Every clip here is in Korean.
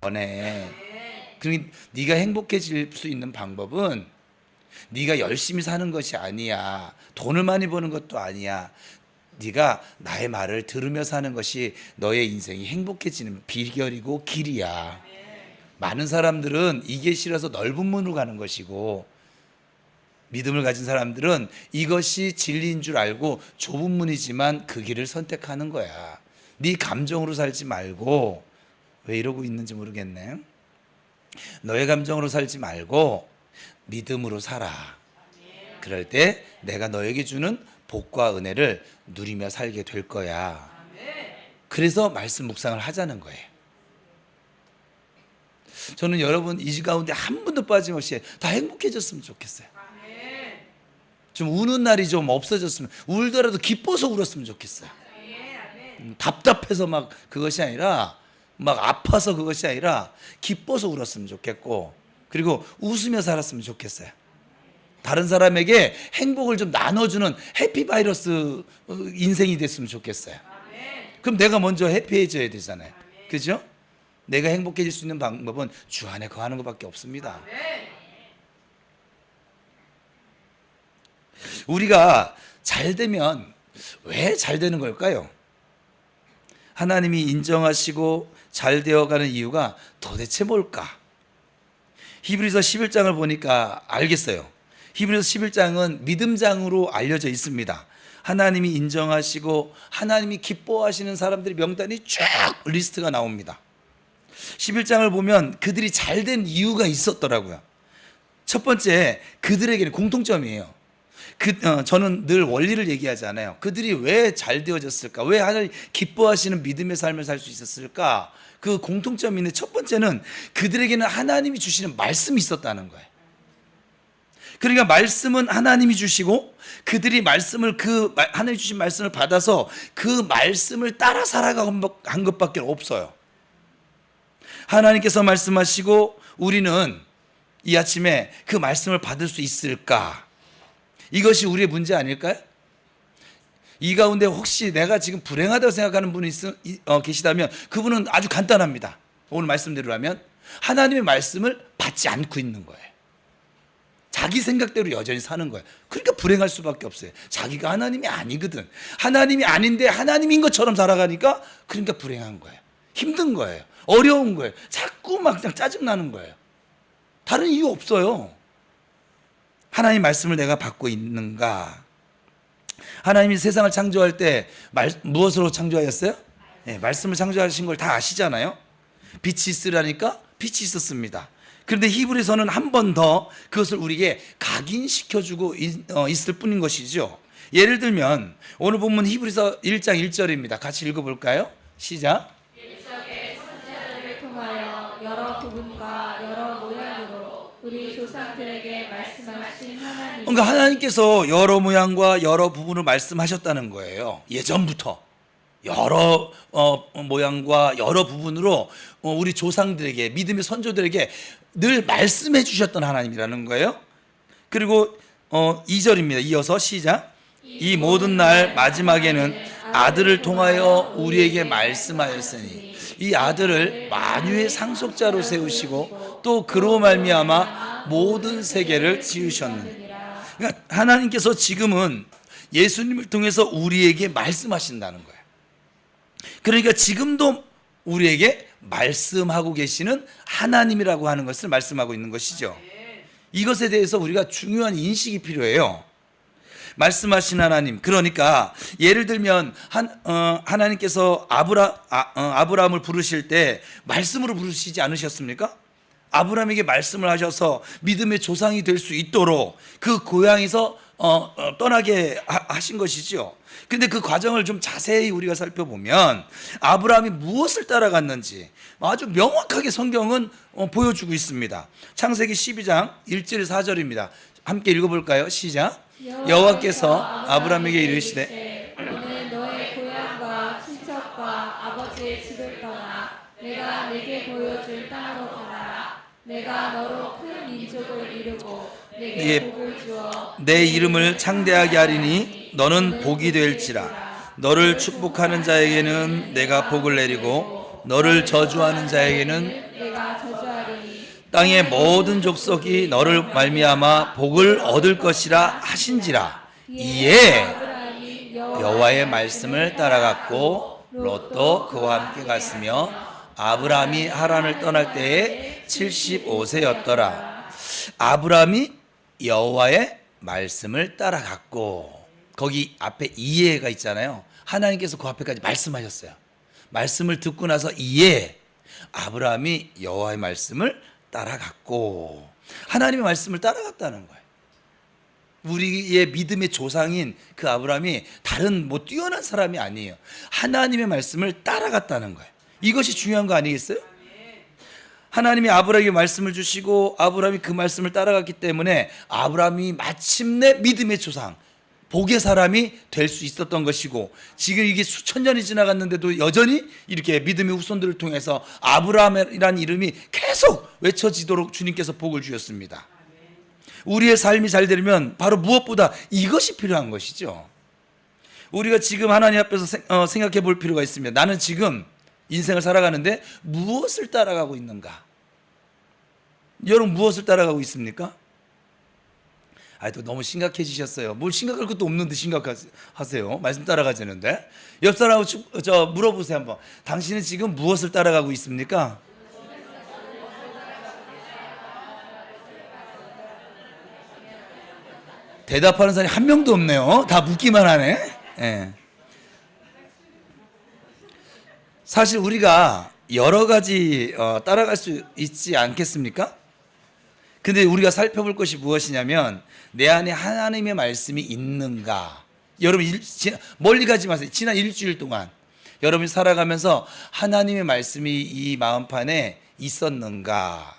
원해. 그러니 네가 행복해질 수 있는 방법은 네가 열심히 사는 것이 아니야. 돈을 많이 버는 것도 아니야. 네가 나의 말을 들으며 사는 것이 너의 인생이 행복해지는 비결이고 길이야. 많은 사람들은 이게 싫어서 넓은 문으로 가는 것이고, 믿음을 가진 사람들은 이것이 진리인 줄 알고 좁은 문이지만 그 길을 선택하는 거야. 네 감정으로 살지 말고, 왜 이러고 있는지 모르겠네. 너의 감정으로 살지 말고 믿음으로 살아. 그럴 때 내가 너에게 주는 복과 은혜를 누리며 살게 될 거야. 그래서 말씀 묵상을 하자는 거예요. 저는 여러분 이 가운데 한 분도 빠짐없이 다 행복해졌으면 좋겠어요. 좀 우는 날이 좀 없어졌으면, 울더라도 기뻐서 울었으면 좋겠어요. 답답해서 막 그것이 아니라, 막 아파서 그것이 아니라 기뻐서 울었으면 좋겠고, 그리고 웃으며 살았으면 좋겠어요. 다른 사람에게 행복을 좀 나눠주는 해피바이러스 인생이 됐으면 좋겠어요. 그럼 내가 먼저 해피해져야 되잖아요. 그죠? 내가 행복해질 수 있는 방법은 주 안에 거하는 것밖에 없습니다. 우리가 잘 되면 왜 잘 되는 걸까요? 하나님이 인정하시고 잘 되어가는 이유가 도대체 뭘까? 히브리서 11장을 보니까 알겠어요. 히브리서 11장은 믿음장으로 알려져 있습니다. 하나님이 인정하시고 하나님이 기뻐하시는 사람들의 명단이 쫙 리스트가 나옵니다. 11장을 보면 그들이 잘 된 이유가 있었더라고요. 첫 번째, 그들에게는 공통점이에요. 저는 늘 원리를 얘기하잖아요. 그들이 왜 잘 되어졌을까? 왜 하나님 기뻐하시는 믿음의 삶을 살 수 있었을까? 그 공통점이 있는데, 첫 번째는 그들에게는 하나님이 주시는 말씀이 있었다는 거예요. 그러니까 말씀은 하나님이 주시고, 그들이 말씀을, 하나님이 주신 말씀을 받아서 그 말씀을 따라 살아간 것밖에 없어요. 하나님께서 말씀하시고 우리는 이 아침에 그 말씀을 받을 수 있을까? 이것이 우리의 문제 아닐까요? 이 가운데 혹시 내가 지금 불행하다고 생각하는 분이 계시다면 그분은 아주 간단합니다. 오늘 말씀대로라면 하나님의 말씀을 받지 않고 있는 거예요. 자기 생각대로 여전히 사는 거예요. 그러니까 불행할 수밖에 없어요. 자기가 하나님이 아니거든. 하나님이 아닌데 하나님인 것처럼 살아가니까, 그러니까 불행한 거예요. 힘든 거예요. 어려운 거예요. 자꾸 막 그냥 짜증나는 거예요. 다른 이유 없어요. 하나님 말씀을 내가 받고 있는가? 하나님이 세상을 창조할 때 무엇으로 창조하셨어요? 네, 말씀을 창조하신 걸 다 아시잖아요. 빛이 있으라니까 빛이 있었습니다. 그런데 히브리서는 한 번 더 그것을 우리에게 각인시켜주고 있을 뿐인 것이죠. 예를 들면 오늘 본문 히브리서 1장 1절입니다. 같이 읽어볼까요? 시작. 일적의 선지자들을 통하여 여러 부분과 여러 모양으로 우리 조상들에게 말씀하신 하나님. 그러니까 하나님께서 여러 모양과 여러 부분을 말씀하셨다는 거예요. 예전부터 여러 모양과 여러 부분으로 우리 조상들에게, 믿음의 선조들에게 늘 말씀해 주셨던 하나님이라는 거예요. 그리고 2절입니다. 이어서 시작. 이 모든 날 마지막에는 아들을 통하여 우리에게 말씀하였으니 이 아들을 만유의 상속자로 세우시고 또 그로 말미암아 모든 세계를 지으셨느니. 그러니까 하나님께서 지금은 예수님을 통해서 우리에게 말씀하신다는 거예요. 그러니까 지금도 우리에게 말씀하고 계시는 하나님이라고 하는 것을 말씀하고 있는 것이죠. 이것에 대해서 우리가 중요한 인식이 필요해요. 말씀하신 하나님, 그러니까 예를 들면 하나님께서 아브라함을 부르실 때 말씀으로 부르시지 않으셨습니까? 아브라함에게 말씀을 하셔서 믿음의 조상이 될 수 있도록 그 고향에서 떠나게 하신 것이죠. 근데 그 과정을 좀 자세히 우리가 살펴보면 아브라함이 무엇을 따라갔는지 아주 명확하게 성경은 보여주고 있습니다. 창세기 12장 1절 4절입니다. 함께 읽어볼까요? 시작. 여호와께서 아브라함에게 이르시되 너는 너의 고향과 친척과 아버지의 집을 떠나 내가 네게 보여줄 땅으로 가라. 내가 너로 큰 민족을 이루고 내게 복을 주어 내 이름을 창대하게 하리니 너는 복이 될지라. 너를 축복하는 자에게는 내가 복을 내리고 너를 저주하는 자에게는 내가 저주하리니 땅의 모든 족속이 너를 말미암아 복을 얻을 것이라 하신지라. 이에 아브라함이 여호와의 말씀을 따라갔고 롯도 그와 함께 갔으며 아브라함이 하란을 떠날 때에 75세였더라. 아브라함이 여호와의 말씀을 따라갔고, 거기 앞에 이에가 있잖아요. 하나님께서 그 앞에까지 말씀하셨어요. 말씀을 듣고 나서 이에 아브라함이 여호와의 말씀을 따라갔고, 하나님의 말씀을 따라갔다는 거예요. 우리의 믿음의 조상인 그 아브라함이 다른 뭐 뛰어난 사람이 아니에요. 하나님의 말씀을 따라갔다는 거예요. 이것이 중요한 거 아니겠어요? 하나님이 아브라함에게 말씀을 주시고 아브라함이 그 말씀을 따라갔기 때문에 아브라함이 마침내 믿음의 조상, 복의 사람이 될 수 있었던 것이고, 지금 이게 수천 년이 지나갔는데도 여전히 이렇게 믿음의 후손들을 통해서 아브라함이라는 이름이 계속 외쳐지도록 주님께서 복을 주셨습니다. 우리의 삶이 잘 되려면 바로 무엇보다 이것이 필요한 것이죠. 우리가 지금 하나님 앞에서 생각해 볼 필요가 있습니다. 나는 지금 인생을 살아가는데 무엇을 따라가고 있는가? 여러분 무엇을 따라가고 있습니까? 또 너무 심각해지셨어요. 뭘 심각할 것도 없는데 심각하세요. 말씀 따라가자는데. 옆 사람하고 물어보세요 한번. 당신은 지금 무엇을 따라가고 있습니까? 대답하는 사람이 한 명도 없네요. 다 묻기만 하네. 네. 사실 우리가 여러 가지 따라갈 수 있지 않겠습니까? 근데 우리가 살펴볼 것이 무엇이냐면 내 안에 하나님의 말씀이 있는가. 여러분 멀리 가지 마세요. 지난 일주일 동안 여러분이 살아가면서 하나님의 말씀이 이 마음판에 있었는가.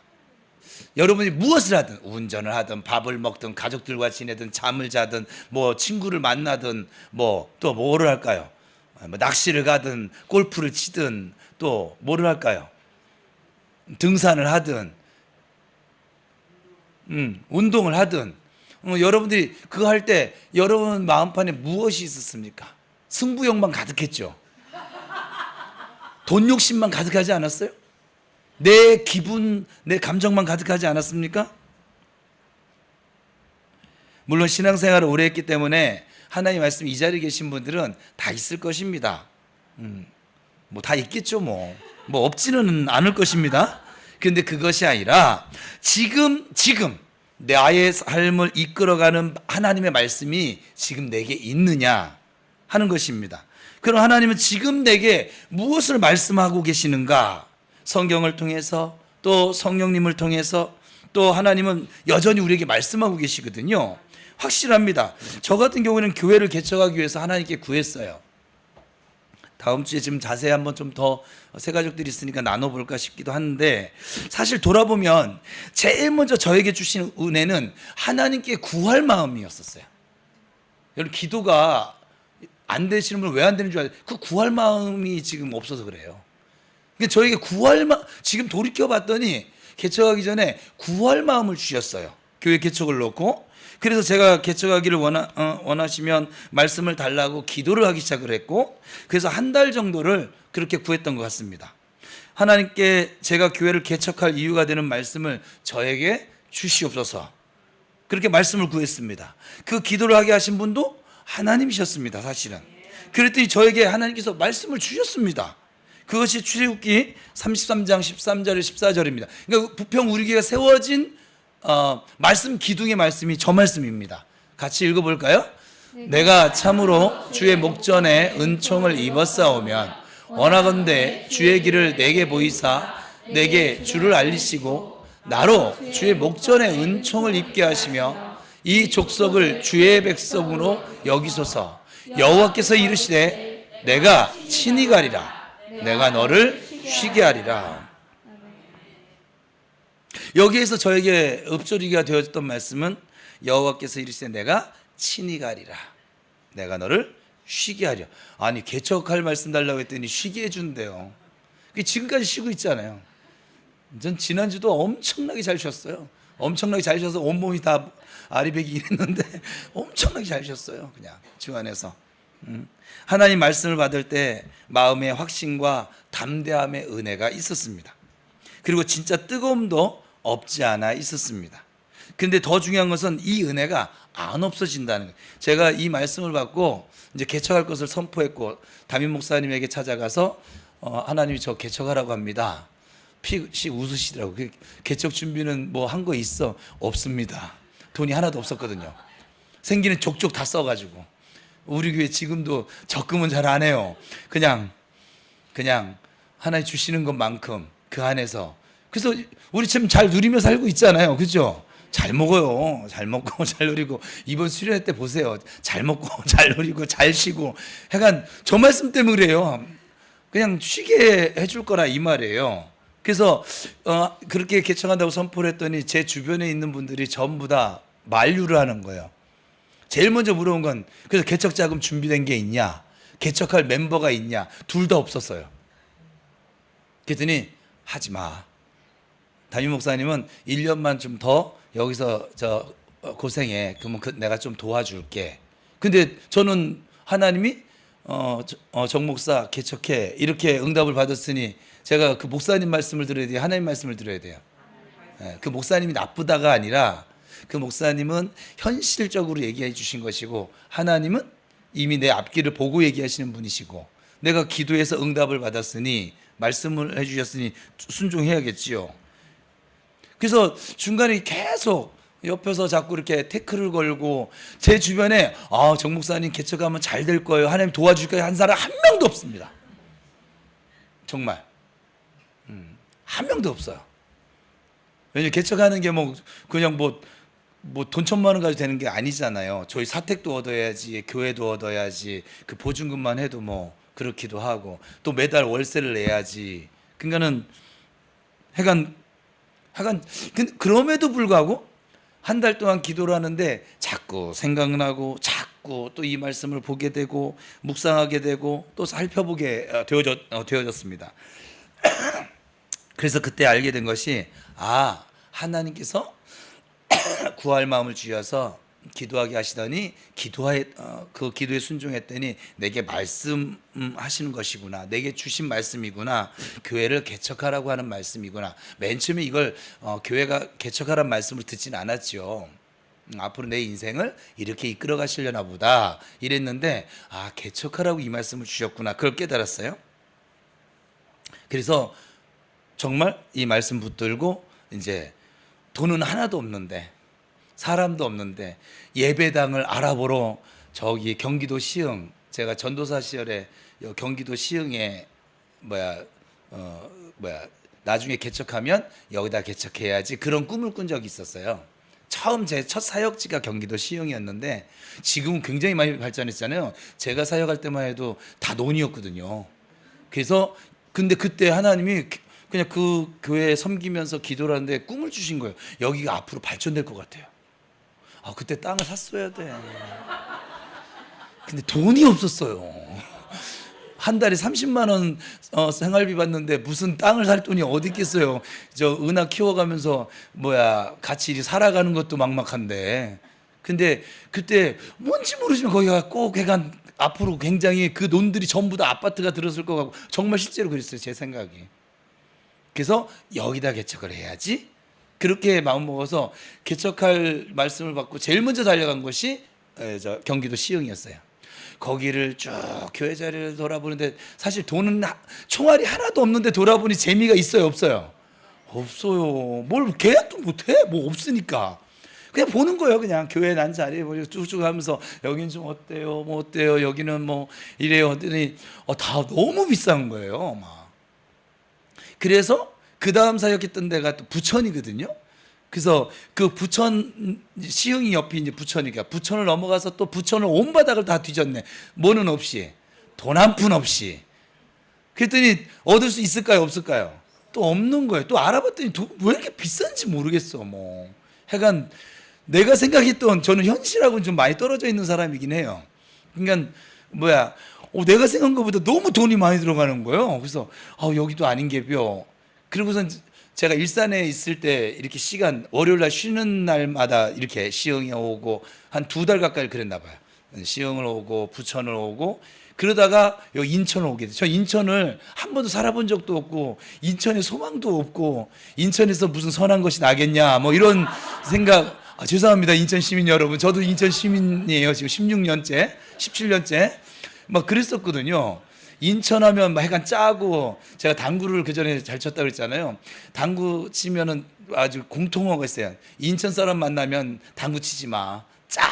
여러분이 무엇을 하든, 운전을 하든 밥을 먹든 가족들과 지내든 잠을 자든 뭐 친구를 만나든 뭐 또 뭐를 할까요? 뭐 낚시를 가든 골프를 치든 또 뭐를 할까요? 등산을 하든 운동을 하든 여러분들이 그거 할 때 여러분 마음판에 무엇이 있었습니까? 승부욕만 가득했죠. 돈 욕심만 가득하지 않았어요? 내 기분, 내 감정만 가득하지 않았습니까? 물론 신앙생활을 오래 했기 때문에 하나님 말씀 이 자리에 계신 분들은 다 있을 것입니다. 뭐 다 있겠죠 뭐 없지는 않을 것입니다. 그런데 그것이 아니라 지금 나의 삶을 이끌어가는 하나님의 말씀이 지금 내게 있느냐 하는 것입니다. 그럼 하나님은 지금 내게 무엇을 말씀하고 계시는가? 성경을 통해서 또 성령님을 통해서 또 하나님은 여전히 우리에게 말씀하고 계시거든요. 확실합니다. 저 같은 경우는 교회를 개척하기 위해서 하나님께 구했어요. 다음 주에 지금 자세히 한번 좀 더 새가족들이 있으니까 나눠볼까 싶기도 하는데, 사실 돌아보면 제일 먼저 저에게 주신 은혜는 하나님께 구할 마음이었었어요. 여러분 기도가 안 되시는 분은 왜 안 되는 줄 알아요? 그 구할 마음이 지금 없어서 그래요. 그러니까 저에게 지금 돌이켜봤더니 개척하기 전에 구할 마음을 주셨어요. 교회 개척을 놓고. 그래서 제가 개척하기를 원하시면 말씀을 달라고 기도를 하기 시작을 했고, 그래서 한 달 정도를 그렇게 구했던 것 같습니다. 하나님께 제가 교회를 개척할 이유가 되는 말씀을 저에게 주시옵소서, 그렇게 말씀을 구했습니다. 그 기도를 하게 하신 분도 하나님이셨습니다. 사실은 그랬더니 저에게 하나님께서 말씀을 주셨습니다. 그것이 출애굽기 33장 13절 14절입니다. 그러니까 부평 우리 교회가 세워진 말씀 기둥의 말씀이 저 말씀입니다. 같이 읽어볼까요? 내가 참으로 주의 목전에 은총을 입었사오면 원하건대 주의 길을 내게 보이사 내게 주를 알리시고 나로 주의 목전에 은총을 입게 하시며 이 족속을 주의 백성으로 여기소서. 여호와께서 이르시되 내가 친히 가리라. 내가 너를 쉬게 하리라. 여기에서 저에게 읊조리기가 되었던 말씀은 여호와께서 이르시되 내가 친히 가리라. 내가 너를 쉬게 하려. 아니 개척할 말씀 달라고 했더니 쉬게 해준대요. 지금까지 쉬고 있잖아요. 전 지난주도 엄청나게 잘 쉬었어요. 엄청나게 잘 쉬어서 온몸이 다 아리백이 이랬는데 엄청나게 잘 쉬었어요. 그냥 주 안에서. 하나님 말씀을 받을 때 마음의 확신과 담대함의 은혜가 있었습니다. 그리고 진짜 뜨거움도 없지 않아 있었습니다. 근데 더 중요한 것은 이 은혜가 안 없어진다는 거예요. 제가 이 말씀을 받고 이제 개척할 것을 선포했고 담임 목사님에게 찾아가서 하나님이 저 개척하라고 합니다. 피식 웃으시더라고. 개척 준비는 뭐 한 거 있어? 없습니다. 돈이 하나도 없었거든요. 생기는 족족 다 써가지고 우리 교회 지금도 적금은 잘 안 해요. 그냥 하나님 주시는 것만큼 그 안에서. 그래서 우리 참 잘 누리며 살고 있잖아요. 그죠? 잘 먹어요. 잘 먹고 잘 누리고 이번 수련회 때 보세요. 잘 먹고 잘 누리고 잘 쉬고. 약간 저 말씀 때문에 그래요. 그냥 쉬게 해줄 거라 이 말이에요. 그래서 그렇게 개척한다고 선포를 했더니 제 주변에 있는 분들이 전부 다 만류를 하는 거예요. 제일 먼저 물어본 건 그래서 개척 자금 준비된 게 있냐? 개척할 멤버가 있냐? 둘 다 없었어요. 그랬더니 하지 마. 담임 목사님은 1년만 좀 더 여기서 고생해. 그러면 내가 좀 도와줄게. 근데 저는 하나님이 정 목사 개척해 이렇게 응답을 받았으니 제가 그 목사님 말씀을 들어야 돼요? 하나님 말씀을 들어야 돼요? 그 목사님이 나쁘다가 아니라 그 목사님은 현실적으로 얘기해 주신 것이고 하나님은 이미 내 앞길을 보고 얘기하시는 분이시고 내가 기도해서 응답을 받았으니 말씀을 해주셨으니 순종해야겠지요. 그래서 중간에 계속 옆에서 자꾸 이렇게 태클을 걸고 제 주변에 정 목사님 개척하면 잘 될 거예요. 하나님 도와줄 거예요. 한 사람 한 명도 없습니다. 정말 한 명도 없어요. 왜냐면 개척하는 게 그냥 돈 1,000만 원 가지고 되는 게 아니잖아요. 저희 사택도 얻어야지, 교회도 얻어야지, 그 보증금만 해도 그렇기도 하고, 또 매달 월세를 내야지. 그러니까는, 하여간, 그럼에도 불구하고, 한 달 동안 기도를 하는데, 자꾸 생각나고, 자꾸 또 이 말씀을 보게 되고, 묵상하게 되고, 또 살펴보게 되어졌습니다. 그래서 그때 알게 된 것이, 하나님께서 구할 마음을 주셔서 기도하게 하시더니 그 기도에 순종했더니 내게 말씀하시는 것이구나. 내게 주신 말씀이구나. 교회를 개척하라고 하는 말씀이구나. 맨 처음에 이걸 교회가 개척하라는 말씀을 듣진 않았죠. 앞으로 내 인생을 이렇게 이끌어 가시려나 보다 이랬는데 개척하라고 이 말씀을 주셨구나. 그걸 깨달았어요. 그래서 정말 이 말씀 붙들고 이제 돈은 하나도 없는데 사람도 없는데 예배당을 알아보러 저기 경기도 시흥, 제가 전도사 시절에 경기도 시흥에 나중에 개척하면 여기다 개척해야지 그런 꿈을 꾼 적이 있었어요. 처음 제 첫 사역지가 경기도 시흥이었는데 지금은 굉장히 많이 발전했잖아요. 제가 사역할 때만 해도 다 논이었거든요. 그래서 근데 그때 하나님이 그냥 그 교회에 섬기면서 기도를 하는데 꿈을 주신 거예요. 여기가 앞으로 발전될 것 같아요. 그때 땅을 샀어야 돼. 근데 돈이 없었어요. 한 달에 30만 원 생활비 받는데 무슨 땅을 살 돈이 어디 있겠어요. 저 은하 키워가면서 같이 살아가는 것도 막막한데. 근데 그때 뭔지 모르지만 거기가 꼭 약간 앞으로 굉장히 그 논들이 전부 다 아파트가 들었을 것 같고 정말 실제로 그랬어요. 제 생각이. 그래서 여기다 개척을 해야지. 그렇게 마음먹어서 개척할 말씀을 받고 제일 먼저 달려간 곳이 경기도 시흥이었어요. 거기를 쭉 교회 자리를 돌아보는데 사실 돈은 총알이 하나도 없는데 돌아보니 재미가 있어요, 없어요? 없어요. 뭘 계약도 못해? 없으니까. 그냥 보는 거예요. 그냥 교회 난 자리에 쭉쭉 하면서 여기는 좀 어때요? 어때요? 여기는 이래요. 했더니 다 너무 비싼 거예요. 그래서 그 다음 사역했던 데가 또 부천이거든요. 그래서 그 부천 시흥이 옆이 이제 부천이니까 부천을 넘어가서 또 부천을 온 바닥을 다 뒤졌네. 뭐는 없이 돈 한 푼 없이. 그랬더니 얻을 수 있을까요? 없을까요? 또 없는 거예요. 또 알아봤더니 왜 이렇게 비싼지 모르겠어. 하여간 내가 생각했던 저는 현실하고는 좀 많이 떨어져 있는 사람이긴 해요. 그러니까 내가 생각한 것보다 너무 돈이 많이 들어가는 거예요. 그래서 여기도 아닌 게벼. 그리고선 제가 일산에 있을 때 이렇게 월요일 날 쉬는 날마다 이렇게 시흥에 오고 한 2달 가까이 그랬나 봐요. 시흥을 오고 부천을 오고 그러다가 여기 인천을 오게 돼요. 저 인천을 한 번도 살아본 적도 없고 인천에 소망도 없고 인천에서 무슨 선한 것이 나겠냐 뭐 이런 생각. 죄송합니다 인천 시민 여러분. 저도 인천 시민이에요. 지금 16년째 17년째 막 그랬었거든요. 인천하면 막 약간 짜고, 제가 당구를 그 전에 잘 쳤다 그랬잖아요. 당구 치면은 아주 공통어가 있어요. 인천 사람 만나면 당구 치지 마. 짜.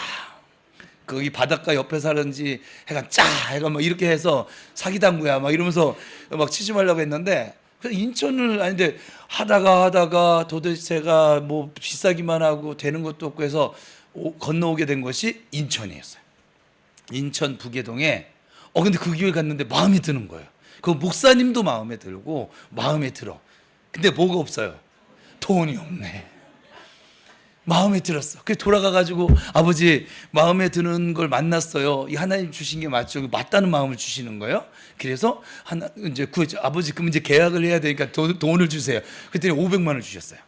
거기 바닷가 옆에 사는지 약간 짜. 약간 막 이렇게 해서 사기 당구야. 막 이러면서 막 치지 말라고 했는데, 그래서 인천을 아닌데 하다가 도대체 제가 뭐 비싸기만 하고 되는 것도 없고 해서 건너오게 된 것이 인천이었어요. 인천 부계동에 근데 그 교회 갔는데 마음에 드는 거예요. 그 목사님도 마음에 들고 마음에 들어. 근데 뭐가 없어요? 돈이 없네. 마음에 들었어. 그래서 돌아가가지고 아버지 마음에 드는 걸 만났어요. 이 하나님 주신 게 맞죠? 맞다는 마음을 주시는 거예요. 그래서 이제 아버지 그럼 이제 계약을 해야 되니까 돈을 주세요. 그랬더니 500만 원을 주셨어요.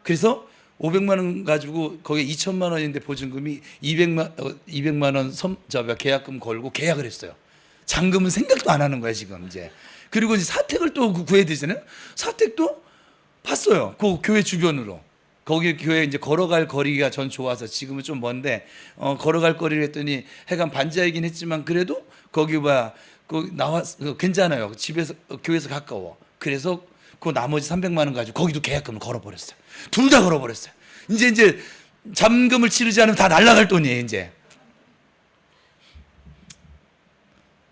그래서 500만 원 가지고 거기에 2천만 원인데 보증금이 200만 원 계약금 걸고 계약을 했어요. 잔금은 생각도 안 하는 거야 지금 이제. 그리고 이제 사택을 또 구해야 되잖아요. 사택도 봤어요. 그 교회 주변으로. 거기 교회 이제 걸어갈 거리가 전 좋아서 지금은 좀 먼데 걸어갈 거리를 했더니 해간 반지하이긴 했지만 그래도 거기 괜찮아요. 집에서 교회에서 가까워. 그래서 그 나머지 300만 원 가지고 거기도 계약금을 걸어버렸어요. 둘 다 걸어버렸어요. 이제 잔금을 치르지 않으면 다 날아갈 돈이에요. 이제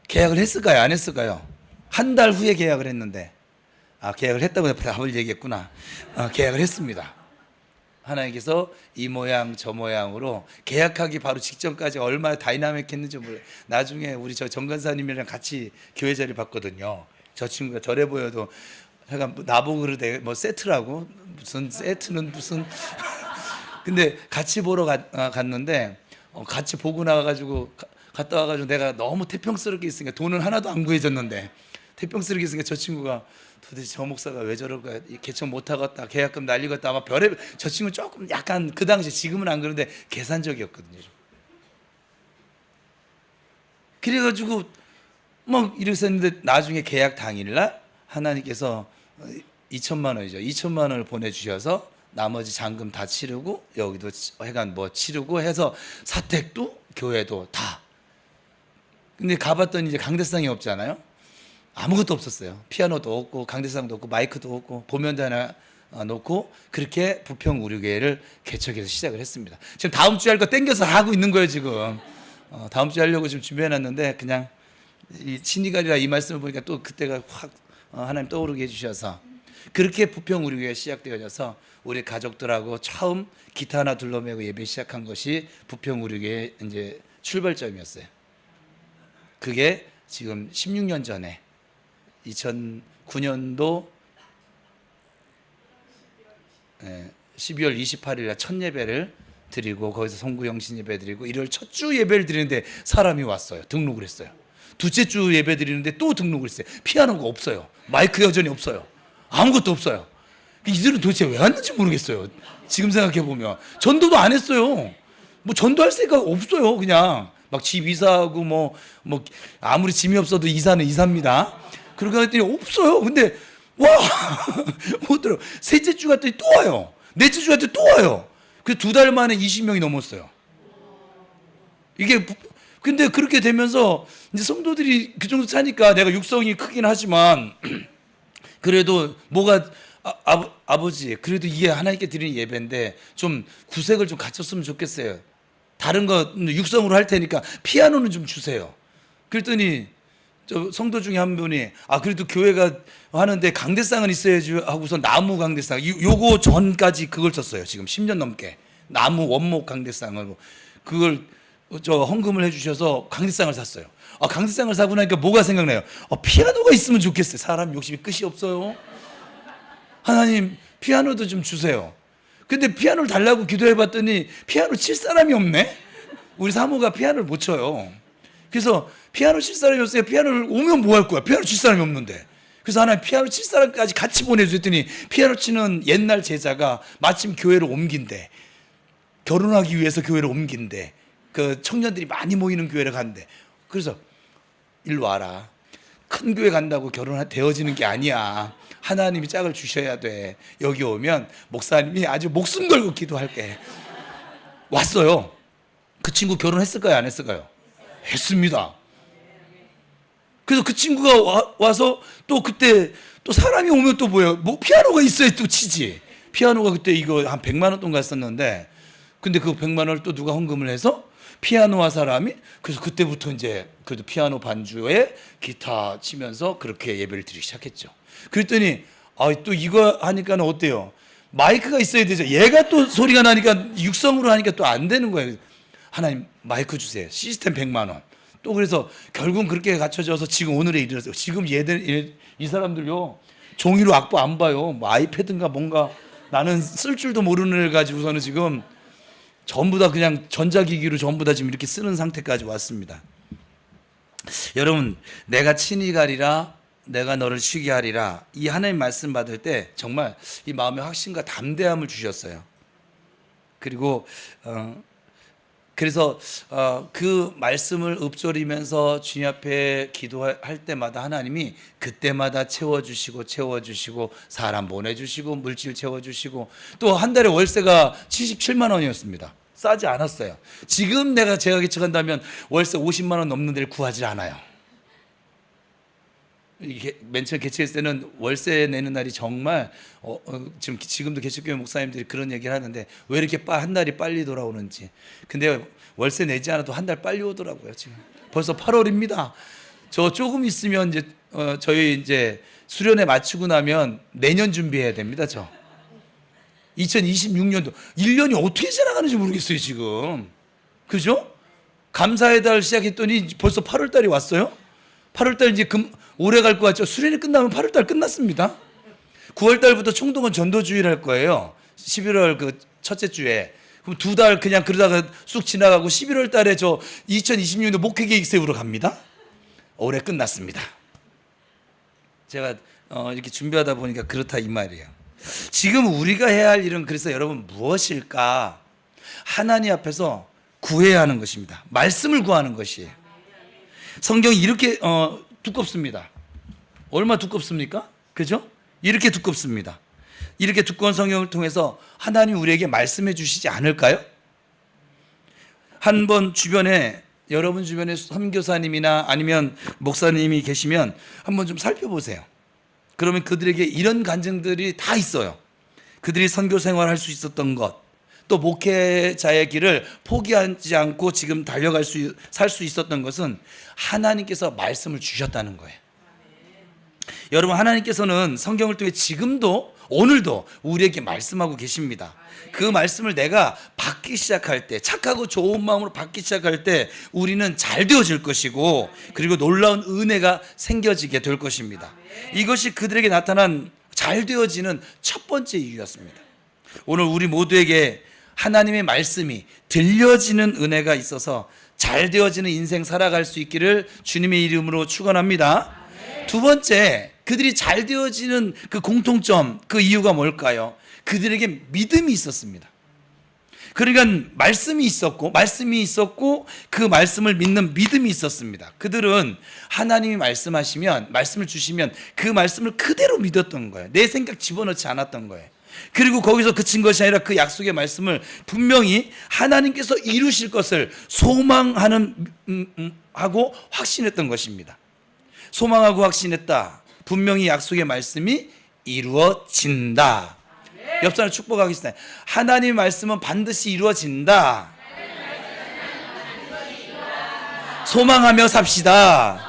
계약을 했을까요? 안 했을까요? 한 달 후에 계약을 했는데 계약을 했다고 답을 얘기했구나. 계약을 했습니다. 하나님께서 이 모양 저 모양으로 계약하기 바로 직전까지 얼마나 다이나믹했는지 몰라요. 나중에 우리 저 정간사님이랑 같이 교회 자리 봤거든요. 저 친구가 저래 보여도 약간 나보고 그러대 뭐 세트라고 무슨 세트는 무슨 근데 같이 보러 갔는데 같이 보고 나가가지고 갔다 와가지고 내가 너무 태평스럽게 있으니까 돈은 하나도 안 구해졌는데 태평스럽게 있으니까 저 친구가 도대체 저 목사가 왜 저럴까 개척 못하겠다 계약금 날리겠다 아마 저 친구 조금 약간 그 당시 지금은 안 그런데 계산적이었거든요. 그래가지고 막 이랬었는데 나중에 계약 당일날 하나님께서 2천만 원이죠. 2천만 원을 보내주셔서 나머지 잔금 다 치르고 여기도 해간 뭐 치르고 해서 사택도 교회도 다. 근데 가봤더니 이제 강대상이 없잖아요. 아무것도 없었어요. 피아노도 없고 강대상도 없고 마이크도 없고 보면대 하나 놓고 그렇게 부평우리교회를 개척해서 시작을 했습니다. 지금 다음 주에 할 거 땡겨서 하고 있는 거예요 지금. 다음 주에 하려고 지금 준비해놨는데 그냥 이 친이가리라 이 말씀을 보니까 또 그때가 확 하나님 떠오르게 해주셔서 그렇게 부평우리교회가 시작되어져서 우리 가족들하고 처음 기타 하나 둘러매고 예배 시작한 것이 부평우리교회 이제 출발점이었어요. 그게 지금 16년 전에 2009년도 12월 28일 날 첫 예배를 드리고 거기서 송구영신 예배 드리고 일요일 첫 주 예배를 드리는데 사람이 왔어요. 등록을 했어요. 둘째 주 예배 드리는데 또 등록을 했어요. 피아노가 없어요. 마이크 여전히 없어요. 아무것도 없어요. 이들은 도대체 왜 왔는지 모르겠어요. 지금 생각해 보면 전도도 안 했어요. 뭐 전도할 생각 없어요. 그냥 막 집 이사하고 뭐 아무리 짐이 없어도 이사는 이사입니다. 그러고 했더니 없어요. 근데 와 못 들어. 셋째 주 갔더니 또 와요. 넷째 주 갔더니 또 와요. 그 2달 만에 20명이 넘었어요. 이게 근데 그렇게 되면서 이제 성도들이 그 정도 차니까 내가 육성이 크긴 하지만 그래도 뭐가 아버지 그래도 이게 하나님께 드리는 예배인데 좀 구색을 좀 갖췄으면 좋겠어요. 다른 거 육성으로 할 테니까 피아노는 좀 주세요. 그랬더니 저 성도 중에 한 분이 그래도 교회가 하는데 강대상은 있어야지 하고서 나무 강대상 요거 전까지 그걸 썼어요. 지금 10년 넘게 나무 원목 강대상을 그걸 저 헌금을 해주셔서 강대상을 샀어요. 강대상을 사고 나니까 뭐가 생각나요? 피아노가 있으면 좋겠어요. 사람 욕심이 끝이 없어요. 하나님 피아노도 좀 주세요. 근데 피아노를 달라고 기도해봤더니 피아노 칠 사람이 없네. 우리 사모가 피아노를 못 쳐요. 그래서 피아노 칠 사람이 없어요. 피아노를 오면 뭐 할 거야? 피아노 칠 사람이 없는데. 그래서 하나님 피아노 칠 사람까지 같이 보내줬더니 피아노 치는 옛날 제자가 마침 교회를 옮긴대. 결혼하기 위해서 교회를 옮긴대. 그 청년들이 많이 모이는 교회를 간대. 그래서 일로 와라. 큰 교회 간다고 결혼되어지는 게 아니야. 하나님이 짝을 주셔야 돼. 여기 오면 목사님이 아주 목숨 걸고 기도할게. 왔어요. 그 친구 결혼했을까요? 안 했을까요? 했습니다. 그래서 그 친구가 와서 또 그때 또 사람이 오면 또 뭐예요? 뭐 피아노가 있어야 또 치지. 피아노가 그때 이거 한 100만 원 동안 썼는데, 근데 그 100만 원을 또 누가 헌금을 해서 피아노와 사람이, 그래서 그때부터 이제 그래도 피아노 반주에 기타 치면서 그렇게 예배를 드리기 시작했죠. 그랬더니 또 이거 하니까는 어때요? 마이크가 있어야 되죠. 얘가 또 소리가 나니까 육성으로 하니까 또 안 되는 거예요. 하나님 마이크 주세요. 시스템 100만 원. 또 그래서 결국은 그렇게 갖춰져서 지금 오늘에 이르렀어요. 지금 이 사람들요, 종이로 악보 안 봐요. 뭐 아이패드인가 뭔가 나는 쓸 줄도 모르는 애 가지고서는 지금 전부 다 그냥 전자기기로 전부 다 지금 이렇게 쓰는 상태까지 왔습니다. 여러분, 내가 친히 가리라, 내가 너를 쉬게 하리라, 이 하나님 말씀 받을 때 정말 이 마음의 확신과 담대함을 주셨어요. 그리고 그래서 그 말씀을 읊조리면서 주님 앞에 기도할 때마다 하나님이 그때마다 채워주시고 사람 보내주시고 물질 채워주시고, 또 한 달에 월세가 77만 원이었습니다. 싸지 않았어요. 지금 제가 개척한다면 월세 50만 원 넘는 데를 구하지 않아요. 맨 처음 개척했을 때는 월세 내는 날이 정말 지금도 개척교회 목사님들이 그런 얘기를 하는데 왜 이렇게 한 달이 빨리 돌아오는지. 근데 월세 내지 않아도 한 달 빨리 오더라고요. 지금 벌써 8월입니다. 저 조금 있으면 이제 저희 이제 수련회 마치고 나면 내년 준비해야 됩니다. 2026년도 1년이 어떻게 지나가는지 모르겠어요 지금. 그죠? 감사의 달 시작했더니 벌써 8월 달이 왔어요. 8월 달 이제 올해 갈 것 같죠? 수련회 끝나면 8월 달 끝났습니다. 9월 달부터 총동원 전도주의를 할 거예요. 11월 그 첫째 주에. 그럼 2달 그냥 그러다가 쑥 지나가고 11월 달에 2026년도 목회 계획 세우러 갑니다. 올해 끝났습니다. 제가 이렇게 준비하다 보니까 그렇다 이 말이에요. 지금 우리가 해야 할 일은 그래서 여러분 무엇일까? 하나님 앞에서 구해야 하는 것입니다. 말씀을 구하는 것이에요. 성경이 이렇게 두껍습니다. 얼마 두껍습니까? 그죠? 이렇게 두껍습니다. 이렇게 두꺼운 성경을 통해서 하나님이 우리에게 말씀해 주시지 않을까요? 한번 여러분 주변에 선교사님이나 아니면 목사님이 계시면 한번 좀 살펴보세요. 그러면 그들에게 이런 간증들이 다 있어요. 그들이 선교 생활할 수 있었던 것, 또 목회자의 길을 포기하지 않고 지금 살 수 있었던 것은 하나님께서 말씀을 주셨다는 거예요. 여러분, 하나님께서는 성경을 통해 지금도 오늘도 우리에게 말씀하고 계십니다. 그 말씀을 내가 받기 시작할 때, 착하고 좋은 마음으로 받기 시작할 때 우리는 잘 되어질 것이고, 그리고 놀라운 은혜가 생겨지게 될 것입니다. 이것이 그들에게 나타난 잘 되어지는 첫 번째 이유였습니다. 오늘 우리 모두에게 하나님의 말씀이 들려지는 은혜가 있어서 잘 되어지는 인생 살아갈 수 있기를 주님의 이름으로 축원합니다. 두 번째, 그들이 잘 되어지는 그 공통점, 그 이유가 뭘까요? 그들에게 믿음이 있었습니다. 그러니까 말씀이 있었고 그 말씀을 믿는 믿음이 있었습니다. 그들은 하나님이 말씀을 주시면 그 말씀을 그대로 믿었던 거예요. 내 생각 집어넣지 않았던 거예요. 그리고 거기서 그친 것이 아니라 그 약속의 말씀을 분명히 하나님께서 이루실 것을 하고 확신했던 것입니다. 소망하고 확신했다. 분명히 약속의 말씀이 이루어진다. 옆 사람 축복하겠습니다. 하나님의 말씀은 반드시 이루어진다. 소망하며 삽시다.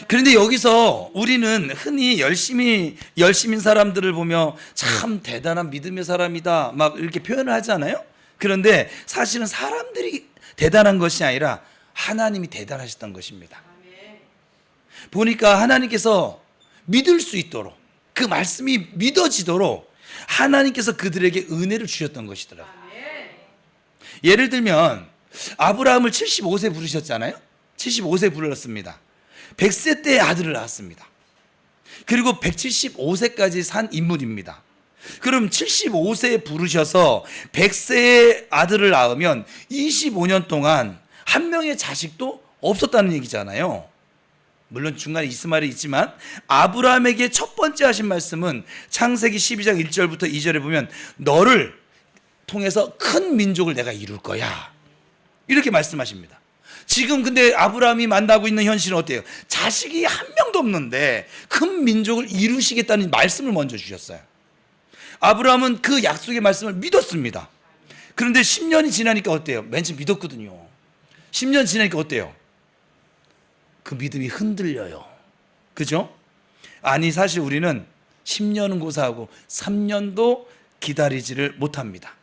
그런데 여기서 우리는 흔히 열심인 사람들을 보며 참 대단한 믿음의 사람이다 막 이렇게 표현을 하잖아요. 그런데 사실은 사람들이 대단한 것이 아니라 하나님이 대단하셨던 것입니다. 보니까 하나님께서 믿을 수 있도록, 그 말씀이 믿어지도록 하나님께서 그들에게 은혜를 주셨던 것이더라고요. 예를 들면 아브라함을 75세 부르셨잖아요. 75세 불렀습니다. 100세 때 아들을 낳았습니다. 그리고 175세까지 산 인물입니다. 그럼 75세에 부르셔서 100세의 아들을 낳으면 25년 동안 한 명의 자식도 없었다는 얘기잖아요. 물론 중간에 이스마엘이 있지만 아브라함에게 첫 번째 하신 말씀은 창세기 12장 1절부터 2절에 보면 너를 통해서 큰 민족을 내가 이룰 거야, 이렇게 말씀하십니다. 지금 근데 아브라함이 만나고 있는 현실은 어때요? 자식이 한 명도 없는데 큰 민족을 이루시겠다는 말씀을 먼저 주셨어요. 아브라함은 그 약속의 말씀을 믿었습니다. 그런데 10년이 지나니까 어때요? 맨 처음 믿었거든요. 10년 지나니까 어때요? 그 믿음이 흔들려요. 그죠? 아니, 사실 우리는 10년은 고사하고 3년도 기다리지를 못합니다.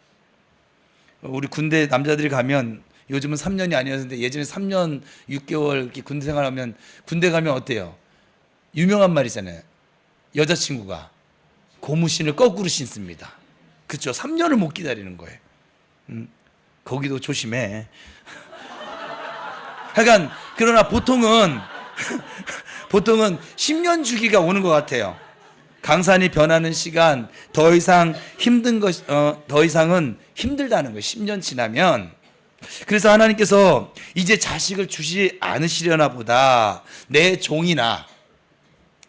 우리 군대 남자들이 가면 요즘은 3년이 아니었는데 예전에 3년 6개월 이렇게 군대 생활하면, 군대 가면 어때요? 유명한 말이잖아요. 여자친구가 고무신을 거꾸로 신습니다. 그렇죠? 3년을 못 기다리는 거예요. 거기도 조심해. 하여간 그러나 보통은 10년 주기가 오는 것 같아요. 강산이 변하는 시간, 더 이상 힘든 것, 더 이상은 힘들다는 거예요. 10년 지나면. 그래서 하나님께서 이제 자식을 주시 않으시려나 보다, 내 종이나,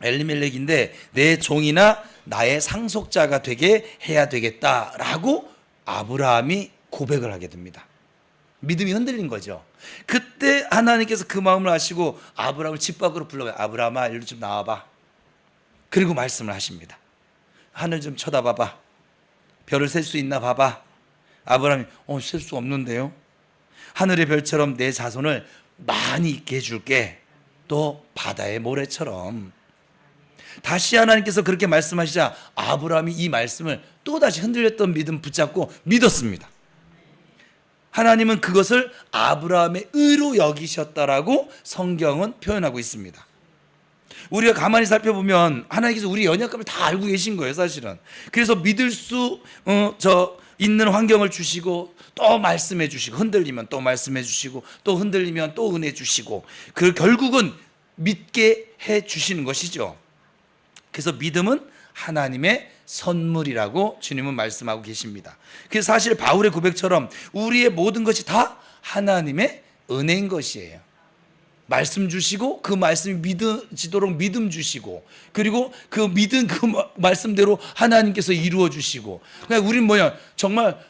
엘리멜렉인데 내 종이나 나의 상속자가 되게 해야 되겠다라고 아브라함이 고백을 하게 됩니다. 믿음이 흔들린 거죠. 그때 하나님께서 그 마음을 아시고 아브라함을 집 밖으로 불러가요. 아브라함아, 일로 좀 나와봐. 그리고 말씀을 하십니다. 하늘 좀 쳐다봐봐. 별을 셀 수 있나 봐봐. 아브라함이 셀 수 없는데요. 하늘의 별처럼 내 자손을 많이 있게 해줄게. 또 바다의 모래처럼. 다시 하나님께서 그렇게 말씀하시자 아브라함이 이 말씀을 또다시 흔들렸던 믿음 붙잡고 믿었습니다. 하나님은 그것을 아브라함의 의로 여기셨다라고 성경은 표현하고 있습니다. 우리가 가만히 살펴보면 하나님께서 우리 연약감을 다 알고 계신 거예요, 사실은. 그래서 믿을 수 있는 환경을 주시고 또 말씀해 주시고, 흔들리면 또 말씀해 주시고, 또 흔들리면 또 은혜 주시고, 그 결국은 믿게 해 주시는 것이죠. 그래서 믿음은 하나님의 선물이라고 주님은 말씀하고 계십니다. 그래서 사실 바울의 고백처럼 우리의 모든 것이 다 하나님의 은혜인 것이에요. 말씀 주시고 그 말씀이 믿어지도록 믿음 주시고, 그리고 그 믿은 그 말씀대로 하나님께서 이루어 주시고, 그냥 우리는 뭐냐, 정말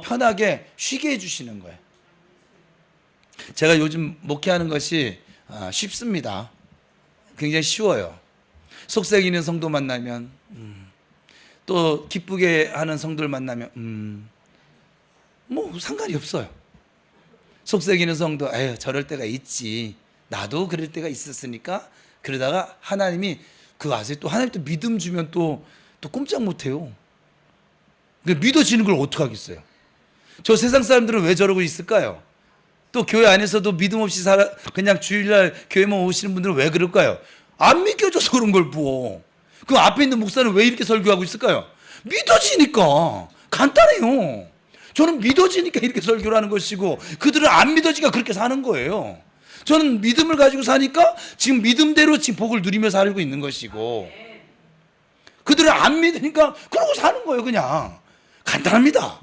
편하게 쉬게 해주시는 거예요. 제가 요즘 목회하는 것이 쉽습니다. 굉장히 쉬워요. 속삭이는 성도 만나면 또 기쁘게 하는 성도를 만나면 뭐 상관이 없어요. 속삭이는 성도, 에휴, 저럴 때가 있지, 나도 그럴 때가 있었으니까. 그러다가 하나님이 그거 아세요? 또 하나님 또 믿음 주면 또 꼼짝 못해요. 믿어지는 걸 어떻게 하겠어요? 저 세상 사람들은 왜 저러고 있을까요? 또 교회 안에서도 믿음 없이 그냥 주일날 교회만 오시는 분들은 왜 그럴까요? 안 믿겨져서 그런 걸 부어. 그 앞에 있는 목사는 왜 이렇게 설교하고 있을까요? 믿어지니까. 간단해요. 저는 믿어지니까 이렇게 설교를 하는 것이고, 그들은 안 믿어지니까 그렇게 사는 거예요. 저는 믿음을 가지고 사니까 지금 믿음대로 지금 복을 누리며 살고 있는 것이고, 그들은 안 믿으니까 그러고 사는 거예요. 그냥 간단합니다.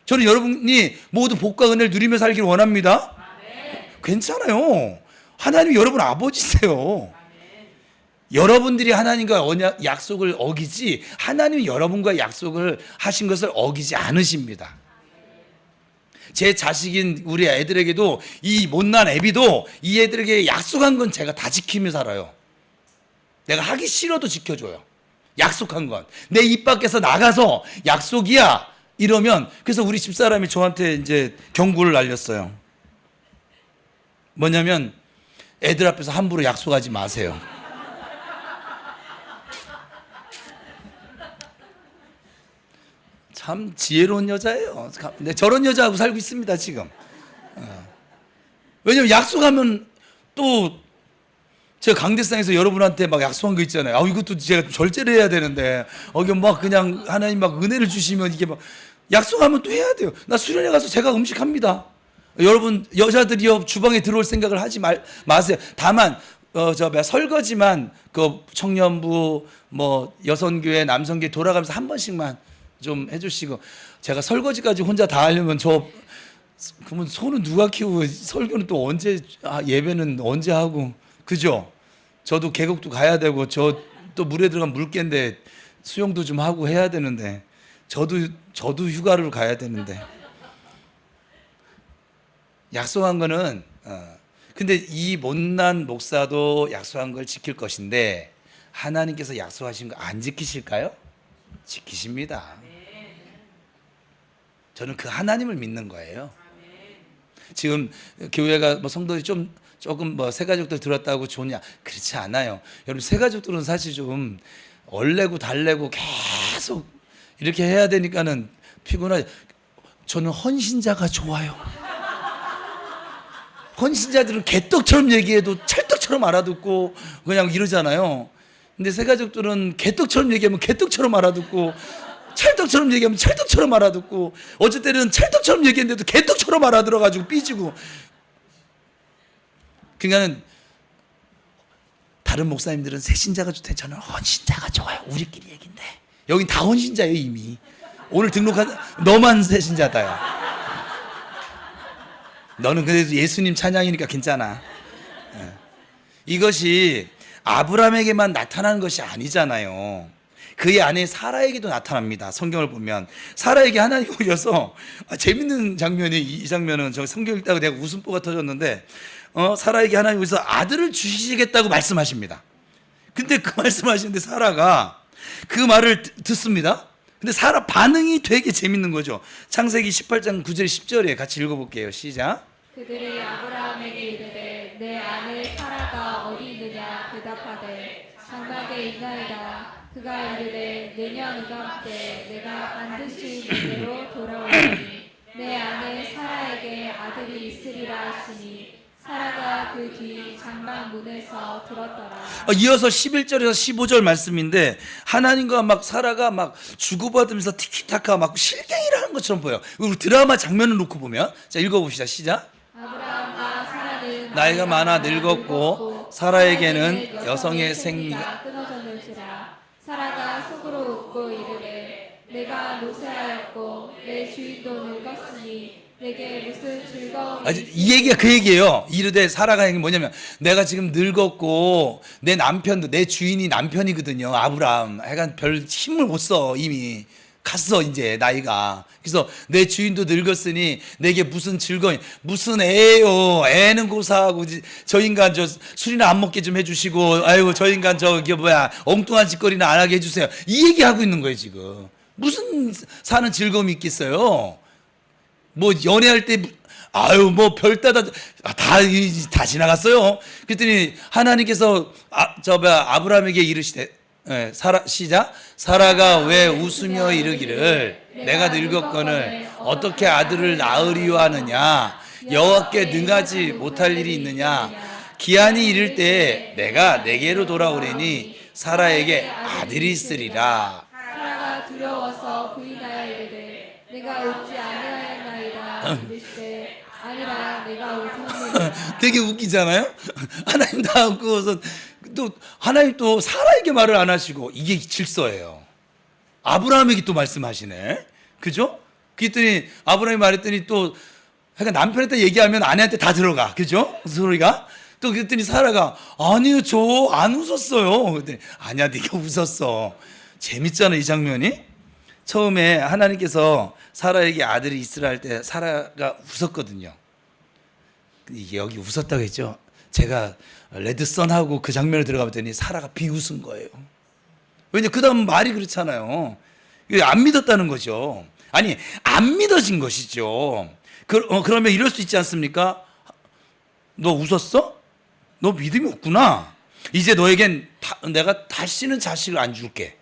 저는 여러분이 모두 복과 은혜를 누리며 살기를 원합니다. 괜찮아요. 하나님이 여러분 아버지세요. 여러분들이 하나님과 약속을 어기지, 하나님이 여러분과 약속을 하신 것을 어기지 않으십니다. 제 자식인 우리 애들에게도, 이 못난 애비도 이 애들에게 약속한 건 제가 다 지키며 살아요. 내가 하기 싫어도 지켜줘요. 약속한 건. 내 입 밖에서 나가서 약속이야 이러면, 그래서 우리 집사람이 저한테 이제 경고를 날렸어요. 뭐냐면, 애들 앞에서 함부로 약속하지 마세요. 참 지혜로운 여자예요. 근데 저런 여자하고 살고 있습니다, 지금. 왜냐면 약속하면 또, 제가 강대상에서 여러분한테 막 약속한 거 있잖아요. 이것도 제가 절제를 해야 되는데, 이게 막 그냥 하나님 막 은혜를 주시면 이게 막 약속하면 또 해야 돼요. 나 수련회 가서 제가 음식합니다. 여러분 여자들이요, 주방에 들어올 생각을 하지 마세요. 다만 설거지만 그 청년부 뭐 여성교회 남성교회 돌아가면서 한 번씩만 좀 해주시고, 제가 설거지까지 혼자 다 하려면 그러면 소는 누가 키우고 설교는 또 언제 예배는 언제 하고, 그죠? 저도 계곡도 가야 되고 저 또 물에 들어간 물개인데 수영도 좀 하고 해야 되는데, 저도 휴가를 가야 되는데, 약속한 거는 근데 이 못난 목사도 약속한 걸 지킬 것인데, 하나님께서 약속하신 거 안 지키실까요? 지키십니다. 저는 그 하나님을 믿는 거예요. 지금 교회가 뭐 성도들이 조금 뭐 새가족들 들었다고 좋냐? 그렇지 않아요. 여러분, 새가족들은 사실 좀 얼레고 달래고 계속 이렇게 해야 되니까는 피곤하죠. 저는 헌신자가 좋아요. 헌신자들은 개떡처럼 얘기해도 찰떡처럼 알아듣고 그냥 이러잖아요. 근데 새가족들은 개떡처럼 얘기하면 개떡처럼 알아듣고, 찰떡처럼 얘기하면 찰떡처럼 알아듣고, 어쩔 때는 찰떡처럼 얘기했는데도 개떡처럼 알아들어가지고 삐지고. 그러니까는 다른 목사님들은 새신자가 좋대, 저는 헌신자가 좋아요. 우리끼리 얘긴데 여긴 다 헌신자예요. 이미 오늘 등록한 너만 새신자다요. 너는 그래도 예수님 찬양이니까 괜찮아. 이것이 아브라함에게만 나타나는 것이 아니잖아요. 그의 아내 사라에게도 나타납니다. 성경을 보면 사라에게 하나님이 오셔서, 재밌는 장면이, 이 장면은 저 성경 읽다가 내가 웃음보가 터졌는데, 사라에게 하나님이 오셔서 아들을 주시겠다고 말씀하십니다. 근데 그 말씀하시는데 사라가 그 말을 듣습니다. 근데 사라 반응이 되게 재밌는 거죠. 창세기 18장 9절 10절에 같이 읽어볼게요. 시작. 그들이 아브라함에게 이르되 내 아내 사라가 어디 있느냐 대답하되 장막에 있나이다. 그가 이르되 내년 이맘때 내가 반드시 내게로 돌아오리니 내 아내 사라에게 아들이 있으리라 하시니 사라가 그 뒤 장막 문에서 들었더라. 이어서 11절에서 15절 말씀인데, 하나님과 막 사라가 막 주고받으면서 티키타카 막 실갱이를 하는 것처럼 보여요. 우리 드라마 장면을 놓고 보면, 자 읽어봅시다. 시작. 아브라함과 사라는 나이가 많아 늙었고 사라에게는 여성의 생리가 끊어졌는지라. 사라가 속으로 웃고 이르되 내가 노쇠하였고 내 주인도 늙었으니 내게 무슨 즐거움이 이 얘기가 그 얘기예요. 이르되 사라가 얘기 뭐냐면, 내가 지금 늙었고 내 남편도, 내 주인이 남편이거든요. 아브라함. 하여간 별 힘을 못 써. 이미 갔어 이제 나이가. 그래서 내 주인도 늙었으니 내게 무슨 즐거움이, 무슨 애예요. 애는 고사하고 저 인간 저 술이나 안 먹게 좀 해주시고, 아이고 저 인간 저기 뭐야 엉뚱한 짓거리나 안 하게 해주세요. 이 얘기하고 있는 거예요 지금. 무슨 사는 즐거움이 있겠어요. 뭐 연애할 때 아유 뭐 별따다 다 지나갔어요. 그랬더니 하나님께서 아브라함에게 이르시되, 사라, 시작. 사라가 왜 웃으며 이르기를 내가 늙었거늘 어떻게 아들을 낳으리요 하느냐. 여호와께 능하지 못할 일이 있느냐. 기한이 이를 때 내가 내게로 돌아오리니 사라에게 아들이 있으리라. 사라가 두려워서 부인하여 이르되 내가 웃지 아니하였나이다. 이르시되 아니라 내가 웃었느니라. 되게 웃기잖아요. 하나님 다 웃고서 또 하나님 또 사라에게 말을 안 하시고, 이게 질서예요. 아브라함에게 또 말씀하시네. 그죠? 그랬더니 아브라함이 말했더니 또 그러니까 남편한테 얘기하면 아내한테 다 들어가. 그죠? 소리가. 또 그랬더니 사라가 아니요 저 안 웃었어요. 그랬더니 아니야 네가 웃었어. 재밌잖아 이 장면이. 처음에 하나님께서 사라에게 아들이 있으라 할 때 사라가 웃었거든요. 이게 여기 웃었다고 했죠. 제가 레드썬하고 그 장면을 들어가 봤더니 사라가 비웃은 거예요. 왜냐 그 다음 말이 그렇잖아요. 안 믿었다는 거죠. 아니 안 믿어진 것이죠. 그러면 이럴 수 있지 않습니까? 너 웃었어? 너 믿음이 없구나. 이제 너에겐 내가 다시는 자식을 안 줄게.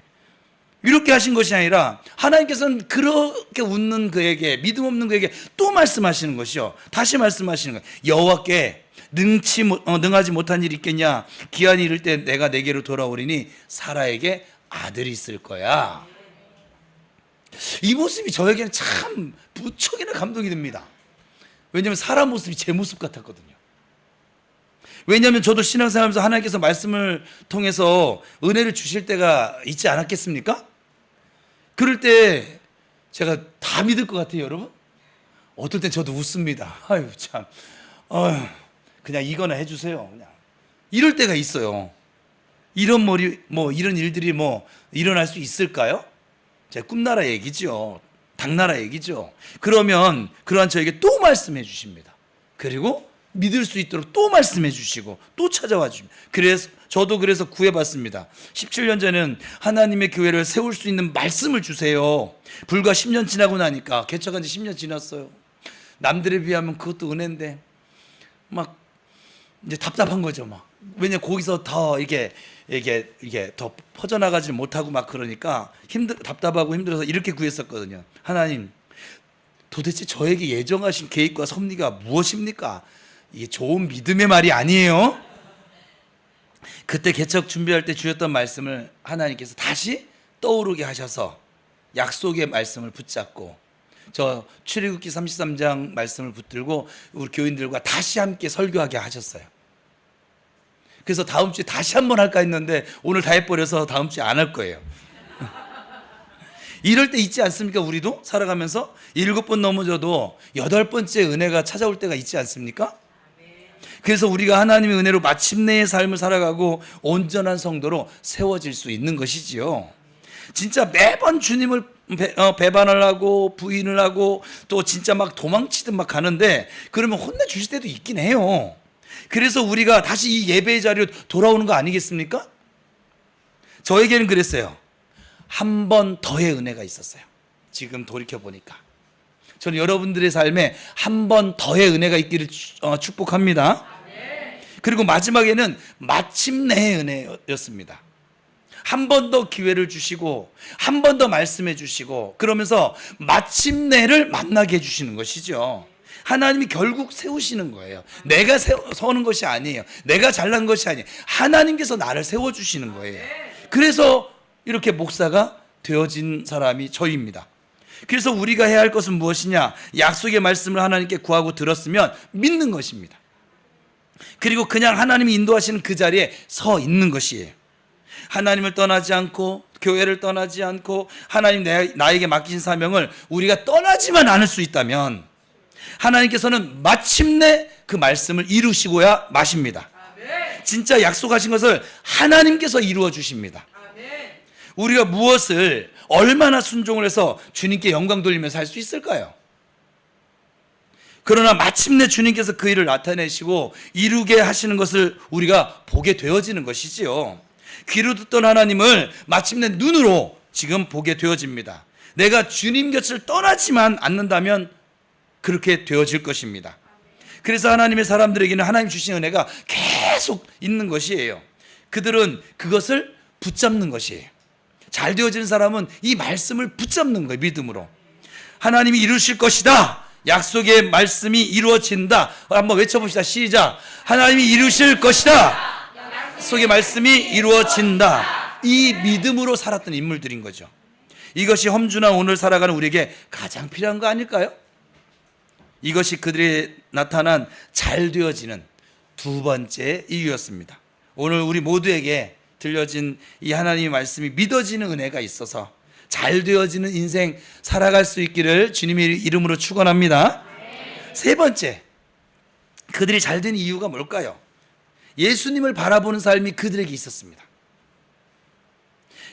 이렇게 하신 것이 아니라 하나님께서는 그렇게 웃는 그에게, 믿음 없는 그에게 또 말씀하시는 것이요. 다시 말씀하시는 거예요. 여호와께 능하지 못한 일이 있겠냐. 기한이 이를 때 내가 내게로 돌아오리니 사라에게 아들이 있을 거야. 이 모습이 저에게는 참 무척이나 감동이 됩니다. 왜냐하면 사라 모습이 제 모습 같았거든요. 왜냐하면 저도 신앙생활하면서 하나님께서 말씀을 통해서 은혜를 주실 때가 있지 않았겠습니까? 그럴 때 제가 다 믿을 것 같아요, 여러분. 어떨 땐 저도 웃습니다. 아유 참, 그냥 이거나 해주세요. 그냥 이럴 때가 있어요. 이런 이런 일들이 일어날 수 있을까요? 제 꿈나라 얘기죠. 당나라 얘기죠. 그러면 그러한 저에게 또 말씀해 주십니다. 그리고 믿을 수 있도록 또 말씀해 주시고 또 찾아와 주십니다. 저도 그래서 구해봤습니다. 17년 전에는 하나님의 교회를 세울 수 있는 말씀을 주세요. 불과 10년 지나고 나니까, 개척한 지 10년 지났어요. 남들에 비하면 그것도 은혜인데 막 이제 답답한 거죠. 왜냐 거기서 더 이게 더 퍼져나가지 못하고 막 그러니까 답답하고 힘들어서 이렇게 구했었거든요. 하나님, 도대체 저에게 예정하신 계획과 섭리가 무엇입니까? 이게 좋은 믿음의 말이 아니에요. 그때 개척 준비할 때 주셨던 말씀을 하나님께서 다시 떠오르게 하셔서 약속의 말씀을 붙잡고, 저 출애굽기 33장 말씀을 붙들고 우리 교인들과 다시 함께 설교하게 하셨어요. 그래서 다음 주에 다시 한번 할까 했는데 오늘 다 해버려서 다음 주에 안 할 거예요. 이럴 때 있지 않습니까? 우리도 살아가면서 7번 넘어져도 8번째 은혜가 찾아올 때가 있지 않습니까? 그래서 우리가 하나님의 은혜로 마침내의 삶을 살아가고 온전한 성도로 세워질 수 있는 것이지요. 진짜 매번 주님을 배반을 하고 부인을 하고 또 진짜 막 도망치듯 막 가는데, 그러면 혼내주실 때도 있긴 해요. 그래서 우리가 다시 이 예배의 자리로 돌아오는 거 아니겠습니까? 저에게는 그랬어요. 한 번 더의 은혜가 있었어요. 지금 돌이켜보니까 저는 여러분들의 삶에 한 번 더의 은혜가 있기를 축복합니다. 그리고 마지막에는 마침내의 은혜였습니다. 한 번 더 기회를 주시고 한 번 더 말씀해 주시고, 그러면서 마침내를 만나게 해주시는 것이죠. 하나님이 결국 세우시는 거예요. 내가 서는 것이 아니에요. 내가 잘난 것이 아니에요. 하나님께서 나를 세워주시는 거예요. 그래서 이렇게 목사가 되어진 사람이 저입니다. 그래서 우리가 해야 할 것은 무엇이냐? 약속의 말씀을 하나님께 구하고 들었으면 믿는 것입니다. 그리고 그냥 하나님이 인도하시는 그 자리에 서 있는 것이에요. 하나님을 떠나지 않고 교회를 떠나지 않고 하나님 나에게 맡기신 사명을 우리가 떠나지만 않을 수 있다면 하나님께서는 마침내 그 말씀을 이루시고야 마십니다. 진짜 약속하신 것을 하나님께서 이루어 주십니다. 우리가 무엇을 얼마나 순종을 해서 주님께 영광 돌리면서 할 수 있을까요? 그러나 마침내 주님께서 그 일을 나타내시고 이루게 하시는 것을 우리가 보게 되어지는 것이지요. 귀로 듣던 하나님을 마침내 눈으로 지금 보게 되어집니다. 내가 주님 곁을 떠나지만 않는다면 그렇게 되어질 것입니다. 그래서 하나님의 사람들에게는 하나님 주신 은혜가 계속 있는 것이에요. 그들은 그것을 붙잡는 것이에요. 잘 되어지는 사람은 이 말씀을 붙잡는 거예요. 믿음으로 하나님이 이루실 것이다, 약속의 말씀이 이루어진다. 한번 외쳐봅시다. 시작. 하나님이 이루실 것이다, 약속의 말씀이 이루어진다. 이 믿음으로 살았던 인물들인 거죠. 이것이 험준한 오늘 살아가는 우리에게 가장 필요한 거 아닐까요? 이것이 그들이 나타난 잘 되어지는 두 번째 이유였습니다. 오늘 우리 모두에게 들려진 이 하나님의 말씀이 믿어지는 은혜가 있어서 잘 되어지는 인생 살아갈 수 있기를 주님의 이름으로 축원합니다. 세 번째, 그들이 잘 된 이유가 뭘까요? 예수님을 바라보는 삶이 그들에게 있었습니다.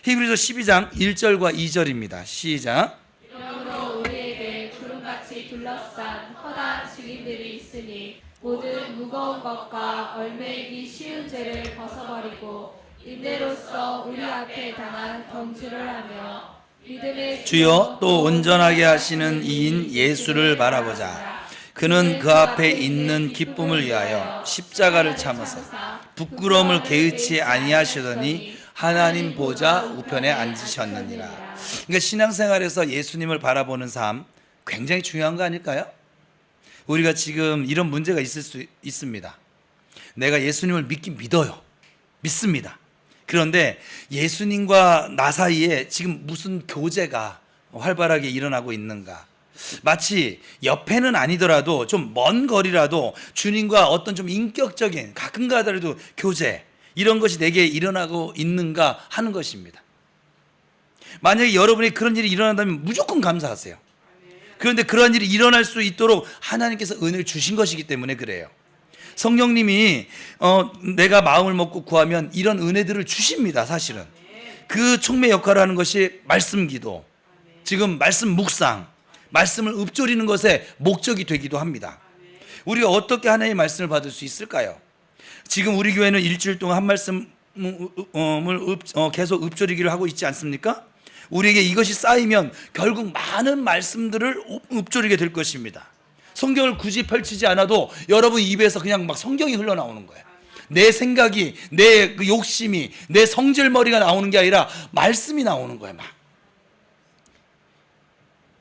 히브리서 12장 1절과 2절입니다. 시작. 그러므로 우리에게 구름같이 둘러싼 허다한 증인들이 있으니 모든 무거운 것과 얼매이기 쉬운 죄를 벗어버리고 인내로써 우리 앞에 당한 경주를 하며 믿음의 주여 또 온전하게 하시는 이인 예수를 바라보자. 그는 그 앞에 있는 기쁨을 위하여 십자가를 참으사 부끄러움을 개의치 아니하시더니 하나님 보좌 우편에 앉으셨느니라. 그러니까 신앙생활에서 예수님을 바라보는 삶 굉장히 중요한 거 아닐까요? 우리가 지금 이런 문제가 있을 수 있습니다. 내가 예수님을 믿긴 믿어요. 믿습니다. 그런데 예수님과 나 사이에 지금 무슨 교제가 활발하게 일어나고 있는가? 마치 옆에는 아니더라도 좀 먼 거리라도 주님과 어떤 좀 인격적인 가끔 가다라도 교제, 이런 것이 내게 일어나고 있는가 하는 것입니다. 만약에 여러분이 그런 일이 일어난다면 무조건 감사하세요. 그런데 그런 일이 일어날 수 있도록 하나님께서 은혜를 주신 것이기 때문에 그래요. 성령님이 내가 마음을 먹고 구하면 이런 은혜들을 주십니다. 사실은 그 촉매 역할을 하는 것이 말씀 기도, 지금 말씀 묵상, 말씀을 읊조리는 것의 목적이 되기도 합니다. 우리가 어떻게 하나님의 말씀을 받을 수 있을까요? 지금 우리 교회는 일주일 동안 한 말씀을 계속 읊조리기를 하고 있지 않습니까? 우리에게 이것이 쌓이면 결국 많은 말씀들을 읊조리게 될 것입니다. 성경을 굳이 펼치지 않아도 여러분 입에서 그냥 막 성경이 흘러나오는 거예요. 내 생각이, 내 그 욕심이, 내 성질머리가 나오는 게 아니라 말씀이 나오는 거예요. 막.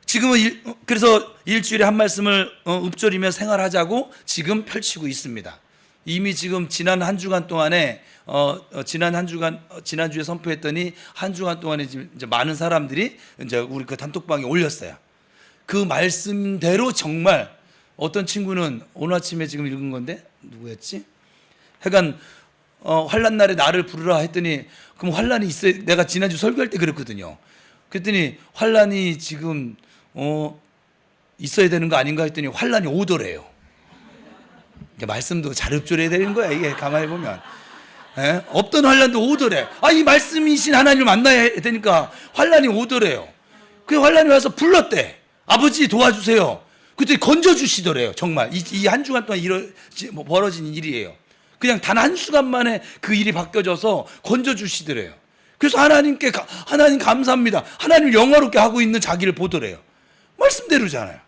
지금은 그래서 일주일에 한 말씀을 읊조리며 생활하자고 지금 펼치고 있습니다. 이미 지금 지난 한 주간 동안에 지난주에 선포했더니 한 주간 동안에 이제 많은 사람들이 이제 우리 그 단톡방에 올렸어요. 그 말씀대로 정말 어떤 친구는 오늘 아침에 지금 읽은 건데 누구였지? 하여간 환난 날에 나를 부르라 했더니 그럼 환난이 있어야, 내가 지난주 설교할 때 그랬거든요. 그랬더니 환난이 지금 있어야 되는 거 아닌가 했더니 환난이 오더래요. 말씀도 잘 읊조려야 되는 거야 이게 가만히 보면. 예? 없던 환난도 오더래. 이 말씀이신 하나님을 만나야 되니까 환난이 오더래요. 그 환난이 와서 불렀대. 아버지 도와주세요. 그때 건져주시더래요. 정말 이 한 주간 동안 벌어진 일이에요. 그냥 단 한순간 만에 그 일이 바뀌어져서 건져주시더래요. 그래서 하나님 감사합니다. 하나님을 영화롭게 하고 있는 자기를 보더래요. 말씀대로잖아요.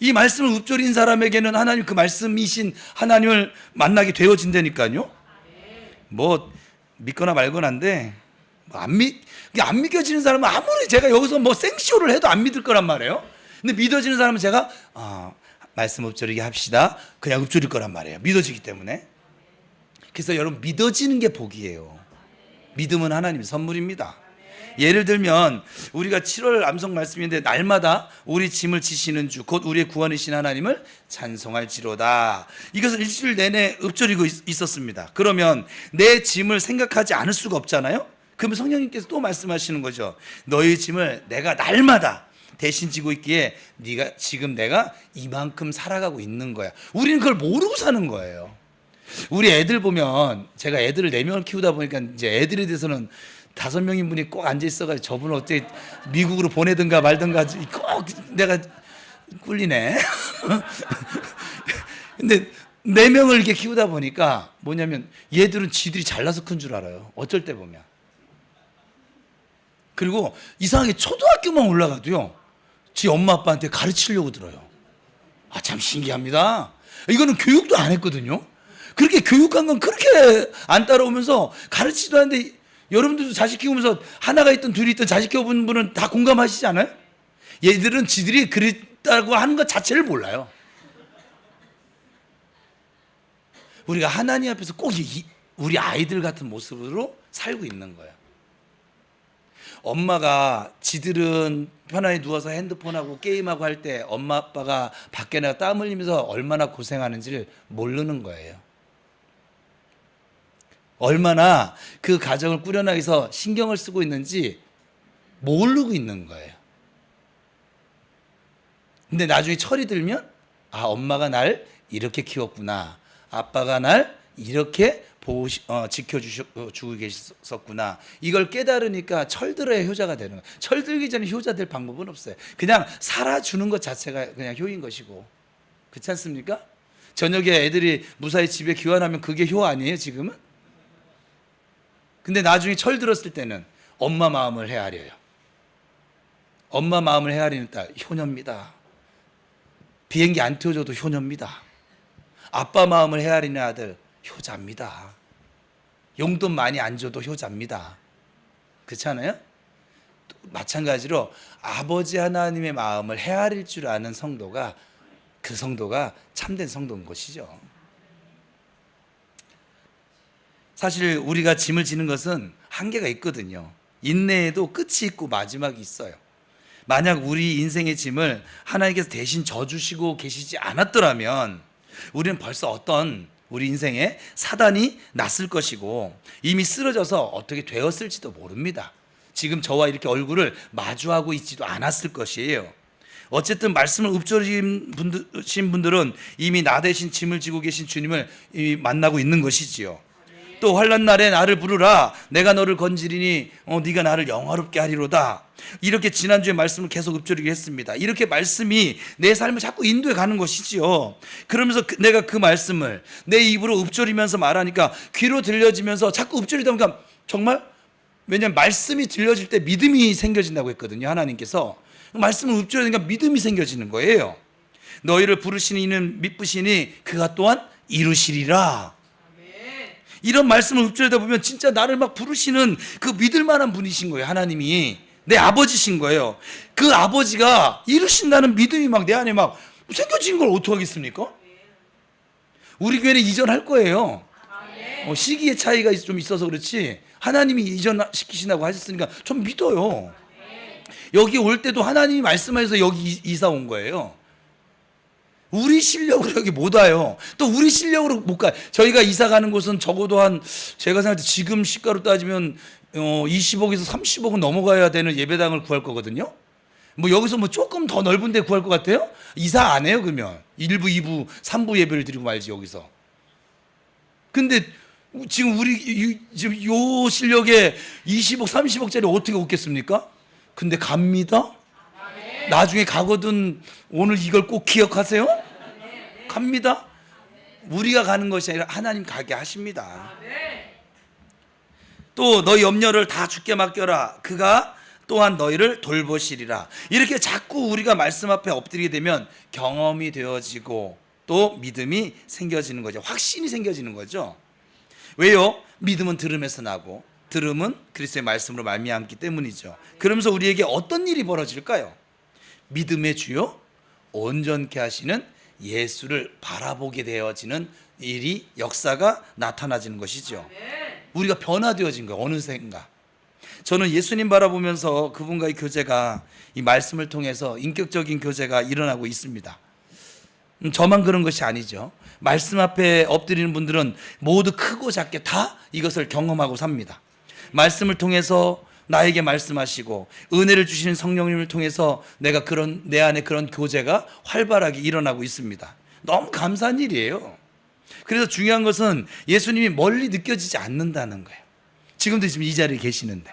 이 말씀을 읊조린 사람에게는 하나님, 그 말씀이신 하나님을 만나게 되어진다니까요. 뭐 믿거나 말거나인데 안 믿겨지는 사람은 아무리 제가 여기서 뭐 생쇼를 해도 안 믿을 거란 말이에요. 근데 믿어지는 사람은 제가 말씀 읊조리게 합시다 그냥 읊조릴 거란 말이에요. 믿어지기 때문에. 그래서 여러분, 믿어지는 게 복이에요. 믿음은 하나님의 선물입니다. 예를 들면 우리가 7월 암송 말씀인데 날마다 우리 짐을 지시는 주 곧 우리의 구원이신 하나님을 찬송할지로다. 이것을 일주일 내내 읊조리고 있었습니다. 그러면 내 짐을 생각하지 않을 수가 없잖아요. 그러면 성령님께서 또 말씀하시는 거죠. 너희 짐을 내가 날마다 대신 지고 있기에 지금 내가 이만큼 살아가고 있는 거야. 우리는 그걸 모르고 사는 거예요. 우리 애들 보면, 제가 애들을 4명을 키우다 보니까 이제 애들에 대해서는 5명인 분이 꼭 앉아 있어가지고 저분을 어떻게 미국으로 보내든가 말든가 꼭 내가 꿀리네. 근데 4명을 이렇게 키우다 보니까 뭐냐면 얘들은 지들이 잘나서 큰 줄 알아요. 어쩔 때 보면. 그리고 이상하게 초등학교만 올라가도요, 지 엄마 아빠한테 가르치려고 들어요. 참 신기합니다. 이거는 교육도 안 했거든요. 그렇게 교육한 건 그렇게 안 따라오면서 가르치도 하는데, 여러분들도 자식 키우면서 하나가 있든 둘이 있든 자식 키워본 분은 다 공감하시지 않아요? 얘들은 지들이 그랬다고 하는 것 자체를 몰라요. 우리가 하나님 앞에서 꼭 우리 아이들 같은 모습으로 살고 있는 거예요. 엄마가 지들은 편안히 누워서 핸드폰하고 게임하고 할 때 엄마 아빠가 밖에 나가 땀 흘리면서 얼마나 고생하는지를 모르는 거예요. 얼마나 그 가정을 꾸려나가기 위해서 신경을 쓰고 있는지 모르고 있는 거예요. 근데 나중에 철이 들면 엄마가 날 이렇게 키웠구나, 아빠가 날 이렇게 지켜주고 계셨구나, 이걸 깨달으니까 철들어야 효자가 되는 거예요. 철들기 전에 효자 될 방법은 없어요. 그냥 살아주는 것 자체가 그냥 효인 것이고, 그렇지 않습니까? 저녁에 애들이 무사히 집에 귀환하면 그게 효 아니에요 지금은? 근데 나중에 철들었을 때는 엄마 마음을 헤아려요. 엄마 마음을 헤아리는 딸, 효녀입니다. 비행기 안 태워줘도 효녀입니다. 아빠 마음을 헤아리는 아들, 효자입니다. 용돈 많이 안 줘도 효자입니다. 그렇지 않아요? 마찬가지로 아버지 하나님의 마음을 헤아릴 줄 아는 성도가, 그 성도가 참된 성도인 것이죠. 사실 우리가 짐을 지는 것은 한계가 있거든요. 인내에도 끝이 있고 마지막이 있어요. 만약 우리 인생의 짐을 하나님께서 대신 져주시고 계시지 않았더라면 우리는 벌써 어떤 우리 인생에 사단이 났을 것이고 이미 쓰러져서 어떻게 되었을지도 모릅니다. 지금 저와 이렇게 얼굴을 마주하고 있지도 않았을 것이에요. 어쨌든 말씀을 읊조리신 분들은 이미 나 대신 짐을 지고 계신 주님을 이미 만나고 있는 것이지요. 또 환난 날에 나를 부르라 내가 너를 건지리니 네가 나를 영화롭게 하리로다. 이렇게 지난주에 말씀을 계속 읊조리게 했습니다. 이렇게 말씀이 내 삶을 자꾸 인도해 가는 것이지요. 그러면서 내가 그 말씀을 내 입으로 읊조리면서 말하니까 귀로 들려지면서 자꾸 읊조리다 보니까 정말, 왜냐하면 말씀이 들려질 때 믿음이 생겨진다고 했거든요. 하나님께서 말씀을 읊조리니까 믿음이 생겨지는 거예요. 너희를 부르시니 이는 미쁘시니 그가 또한 이루시리라. 이런 말씀을 읊조리다 보면 진짜 나를 막 부르시는 그 믿을 만한 분이신 거예요. 하나님이 내 아버지신 거예요. 그 아버지가 이루신다는 믿음이 막 내 안에 막 생겨진 걸 어떻게 하겠습니까? 우리 교회는 이전할 거예요. 시기의 차이가 좀 있어서 그렇지 하나님이 이전시키신다고 하셨으니까 좀 믿어요. 여기 올 때도 하나님이 말씀하셔서 여기 이사 온 거예요. 우리 실력으로 여기 못 와요. 또 우리 실력으로 못 가요. 저희가 이사 가는 곳은 적어도 제가 생각할 때 지금 시가로 따지면 20억에서 30억은 넘어가야 되는 예배당을 구할 거거든요. 뭐 여기서 뭐 조금 더 넓은 데 구할 것 같아요? 이사 안 해요, 그러면. 1부, 2부, 3부 예배를 드리고 말지, 여기서. 근데 지금 지금 요 실력에 20억, 30억짜리 어떻게 얻겠습니까? 근데 갑니다? 나중에 가거든 오늘 이걸 꼭 기억하세요? 갑니다. 우리가 가는 것이 아니라 하나님 가게 하십니다. 또 너희 염려를 다 주께 맡겨라 그가 또한 너희를 돌보시리라. 이렇게 자꾸 우리가 말씀 앞에 엎드리게 되면 경험이 되어지고 또 믿음이 생겨지는 거죠. 확신이 생겨지는 거죠. 왜요? 믿음은 들음에서 나고 들음은 그리스도의 말씀으로 말미암기 때문이죠. 그러면서 우리에게 어떤 일이 벌어질까요? 믿음의 주요 온전케 하시는 예수를 바라보게 되어지는 일이 역사가 나타나지는 것이죠. 우리가 변화되어진 거예요. 어느샌가 저는 예수님 바라보면서 그분과의 교제가 이 말씀을 통해서 인격적인 교제가 일어나고 있습니다. 저만 그런 것이 아니죠. 말씀 앞에 엎드리는 분들은 모두 크고 작게 다 이것을 경험하고 삽니다. 말씀을 통해서 나에게 말씀하시고 은혜를 주시는 성령님을 통해서 내가 내 안에 그런 교제가 활발하게 일어나고 있습니다. 너무 감사한 일이에요. 그래서 중요한 것은 예수님이 멀리 느껴지지 않는다는 거예요. 지금도 지금 이 자리에 계시는데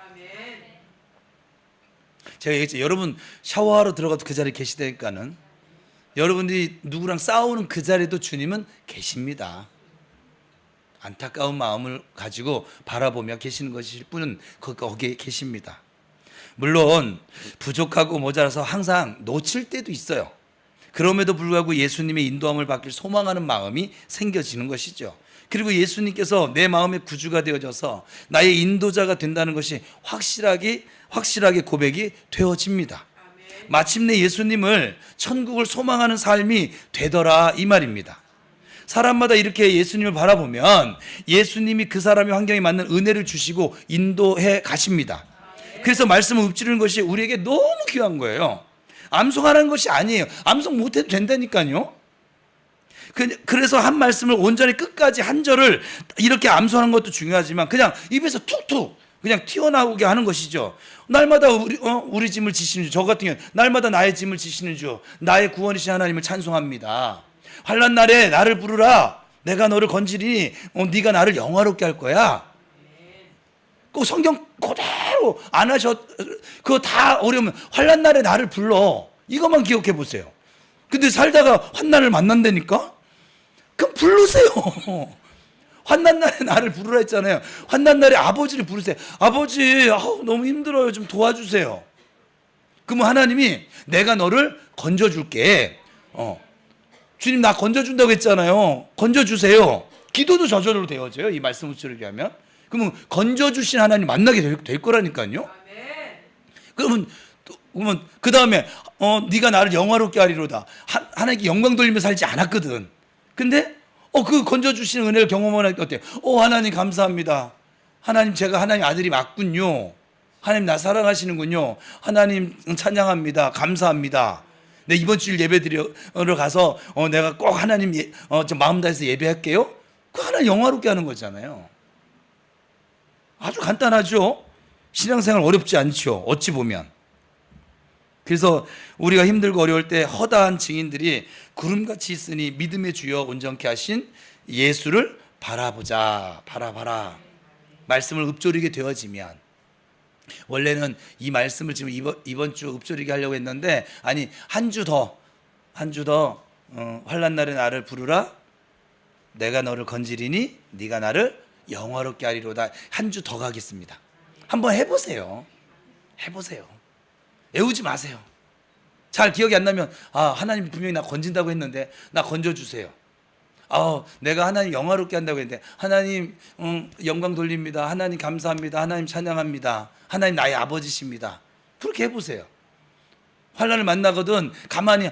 제가 얘기했죠. 여러분 샤워하러 들어가도 그 자리에 계시다니까는 여러분들이 누구랑 싸우는 그 자리에도 주님은 계십니다. 안타까운 마음을 가지고 바라보며 계시는 것일 뿐은 거기에 계십니다. 물론 부족하고 모자라서 항상 놓칠 때도 있어요. 그럼에도 불구하고 예수님의 인도함을 받길 소망하는 마음이 생겨지는 것이죠. 그리고 예수님께서 내 마음의 구주가 되어져서 나의 인도자가 된다는 것이 확실하게 고백이 되어집니다. 마침내 예수님을 천국을 소망하는 삶이 되더라 이 말입니다. 사람마다 이렇게 예수님을 바라보면 예수님이 그 사람의 환경에 맞는 은혜를 주시고 인도해 가십니다. 그래서 말씀을 읊조리는 것이 우리에게 너무 귀한 거예요. 암송하라는 것이 아니에요. 암송 못해도 된다니까요. 그래서 한 말씀을 온전히 끝까지 한 절을 이렇게 암송하는 것도 중요하지만 그냥 입에서 툭툭 그냥 튀어나오게 하는 것이죠. 날마다 우리 짐을 지시는 주, 저 같은 경우는 날마다 나의 짐을 지시는 주, 나의 구원이신 하나님을 찬송합니다. 환난 날에 나를 부르라 내가 너를 건지리니 네가 나를 영화롭게 할 거야. 꼭 성경 그대로 안 그거 다 어려우면 환난 날에 나를 불러 이것만 기억해 보세요. 근데 살다가 환난을 만난다니까? 그럼 부르세요. 환난 날에 나를 부르라 했잖아요. 환난 날에 아버지를 부르세요. 아버지 너무 힘들어요. 좀 도와주세요. 그러면 하나님이 내가 너를 건져줄게. 주님 나 건져준다고 했잖아요. 건져주세요. 기도도 저절로 되어져요. 이 말씀을 들으게 하면. 그러면 건져주신 하나님 만나게 될 거라니까요. 그러면 그 다음에 네가 나를 영화롭게 하리로다. 하나님께 영광 돌리며 살지 않았거든. 근데 그 건져주시는 은혜를 경험하니까 어때요? 하나님 감사합니다. 하나님 제가 하나님 아들이 맞군요. 하나님 나 사랑하시는군요. 하나님 찬양합니다. 감사합니다. 내 이번 주일 예배 드리러 가서 내가 꼭 하나님 좀 마음 다해서 예배할게요. 그 하나님 영화롭게 하는 거잖아요. 아주 간단하죠. 신앙생활 어렵지 않죠. 어찌 보면. 그래서 우리가 힘들고 어려울 때 허다한 증인들이 구름같이 있으니 믿음의 주여 온전케 하신 예수를 바라보자. 바라봐라. 말씀을 읊조리게 되어지면, 원래는 이 말씀을 지금 이번 주 읊조리게 하려고 했는데, 아니 한 주 더 환난 날에 나를 부르라. 내가 너를 건지리니 네가 나를 영화롭게 하리로다. 한 주 더 가겠습니다. 한번 해보세요. 애우지 마세요. 잘 기억이 안 나면 하나님 분명히 나 건진다고 했는데 나 건져주세요. 내가 하나님 영화롭게 한다고 했는데 하나님 영광 돌립니다. 하나님 감사합니다. 하나님 찬양합니다. 하나님 나의 아버지십니다. 그렇게 해보세요. 환난을 만나거든 가만히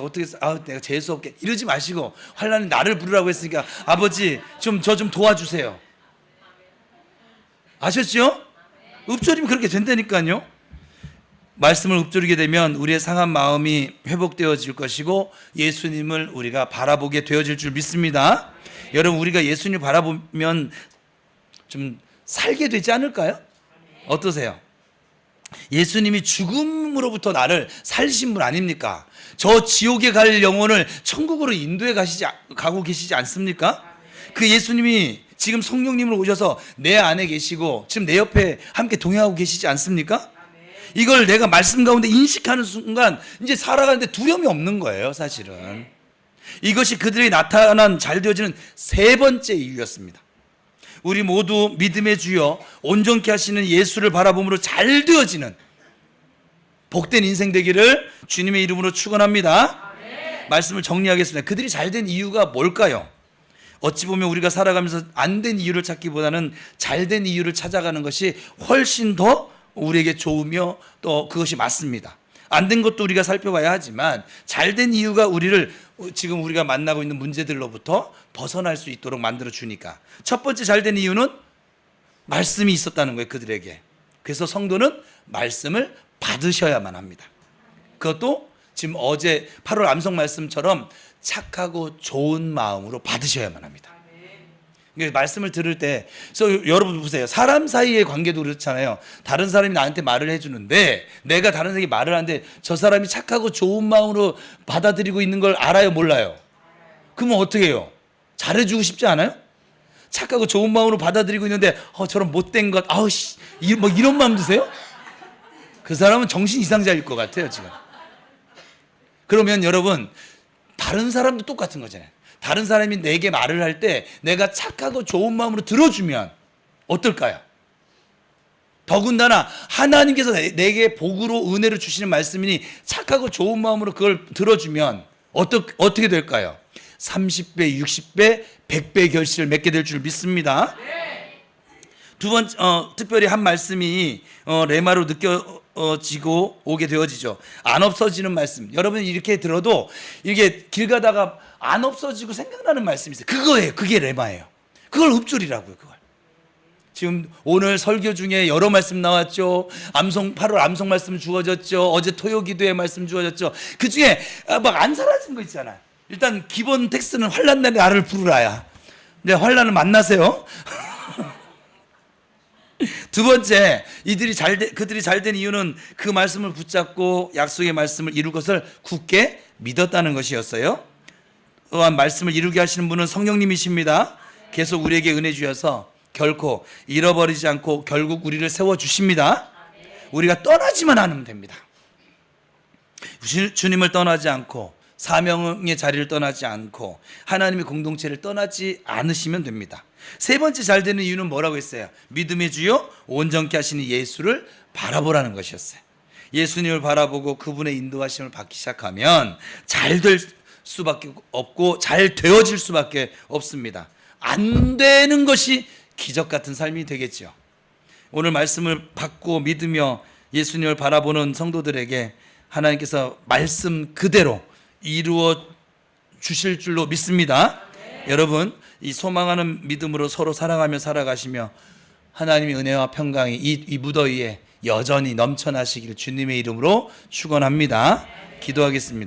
어떻게 내가 재수 없게 이러지 마시고, 환난이 나를 부르라고 했으니까 아버지 저 좀 도와주세요. 아셨죠? 읊조리면 그렇게 된다니까요. 말씀을 읊조리게 되면 우리의 상한 마음이 회복되어질 것이고 예수님을 우리가 바라보게 되어질 줄 믿습니다. 여러분, 우리가 예수님을 바라보면 좀 살게 되지 않을까요? 어떠세요? 예수님이 죽음으로부터 나를 살리신 분 아닙니까? 저 지옥에 갈 영혼을 천국으로 인도해 가고 계시지 않습니까? 그 예수님이 지금 성령님을 오셔서 내 안에 계시고 지금 내 옆에 함께 동행하고 계시지 않습니까? 이걸 내가 말씀 가운데 인식하는 순간 이제 살아가는데 두려움이 없는 거예요, 사실은. 이것이 그들에게 나타난 잘 되어지는 세 번째 이유였습니다. 우리 모두 믿음의 주여 온전케 하시는 예수를 바라봄으로 잘 되어지는 복된 인생 되기를 주님의 이름으로 축원합니다. 말씀을 정리하겠습니다. 그들이 잘 된 이유가 뭘까요? 어찌 보면 우리가 살아가면서 안 된 이유를 찾기보다는 잘 된 이유를 찾아가는 것이 훨씬 더 우리에게 좋으며 또 그것이 맞습니다. 안 된 것도 우리가 살펴봐야 하지만 잘 된 이유가 우리를 지금 우리가 만나고 있는 문제들로부터 벗어날 수 있도록 만들어 주니까. 첫 번째 잘 된 이유는 말씀이 있었다는 거예요, 그들에게. 그래서 성도는 말씀을 받으셔야만 합니다. 그것도 지금 어제 8월 암송 말씀처럼 착하고 좋은 마음으로 받으셔야만 합니다. 말씀을 들을 때, 그래서 여러분 보세요. 사람 사이의 관계도 그렇잖아요. 다른 사람이 나한테 말을 해주는데 내가 다른 사람에게 말을 하는데 저 사람이 착하고 좋은 마음으로 받아들이고 있는 걸 알아요, 몰라요? 그러면 어떻게 해요? 잘해주고 싶지 않아요? 착하고 좋은 마음으로 받아들이고 있는데 저런 못된 것, 뭐 이런 마음 드세요? 그 사람은 정신 이상자일 것 같아요, 지금. 그러면 여러분, 다른 사람도 똑같은 거잖아요. 다른 사람이 내게 말을 할 때 내가 착하고 좋은 마음으로 들어주면 어떨까요? 더군다나 하나님께서 내게 복으로 은혜를 주시는 말씀이니 착하고 좋은 마음으로 그걸 들어주면 어떻게 될까요? 30배, 60배, 100배 결실을 맺게 될 줄 믿습니다. 두 번째, 특별히 한 말씀이 레마로 느껴지고 오게 되어지죠. 안 없어지는 말씀. 여러분 이렇게 들어도 이게 길 가다가 안 없어지고 생각나는 말씀이 있어요. 그거예요. 그게 레마예요. 그걸 읊조리라고요. 그걸. 지금 오늘 설교 중에 여러 말씀 나왔죠. 8월 암송 말씀 주어졌죠. 어제 토요 기도의 말씀 주어졌죠. 그 중에 막 안 사라진 거 있잖아요. 일단 기본 텍스트는 환난 날에 나를 부르라야. 근데 환난을 만나세요. 두 번째, 그들이 잘된 이유는 그 말씀을 붙잡고 약속의 말씀을 이룰 것을 굳게 믿었다는 것이었어요. 또한 말씀을 이루게 하시는 분은 성령님이십니다. 계속 우리에게 은혜 주셔서 결코 잃어버리지 않고 결국 우리를 세워주십니다. 우리가 떠나지만 않으면 됩니다. 주님을 떠나지 않고 사명의 자리를 떠나지 않고 하나님의 공동체를 떠나지 않으시면 됩니다. 세 번째 잘 되는 이유는 뭐라고 했어요? 믿음의 주요 온전케 하시는 예수를 바라보라는 것이었어요. 예수님을 바라보고 그분의 인도하심을 받기 시작하면 잘 될 수밖에 없고 잘 되어질 수밖에 없습니다. 안 되는 것이 기적 같은 삶이 되겠죠. 오늘 말씀을 받고 믿으며 예수님을 바라보는 성도들에게 하나님께서 말씀 그대로 이루어 주실 줄로 믿습니다. 여러분, 이 소망하는 믿음으로 서로 사랑하며 살아가시며 하나님의 은혜와 평강이 이 무더위에 여전히 넘쳐나시길 주님의 이름으로 축원합니다. 기도하겠습니다.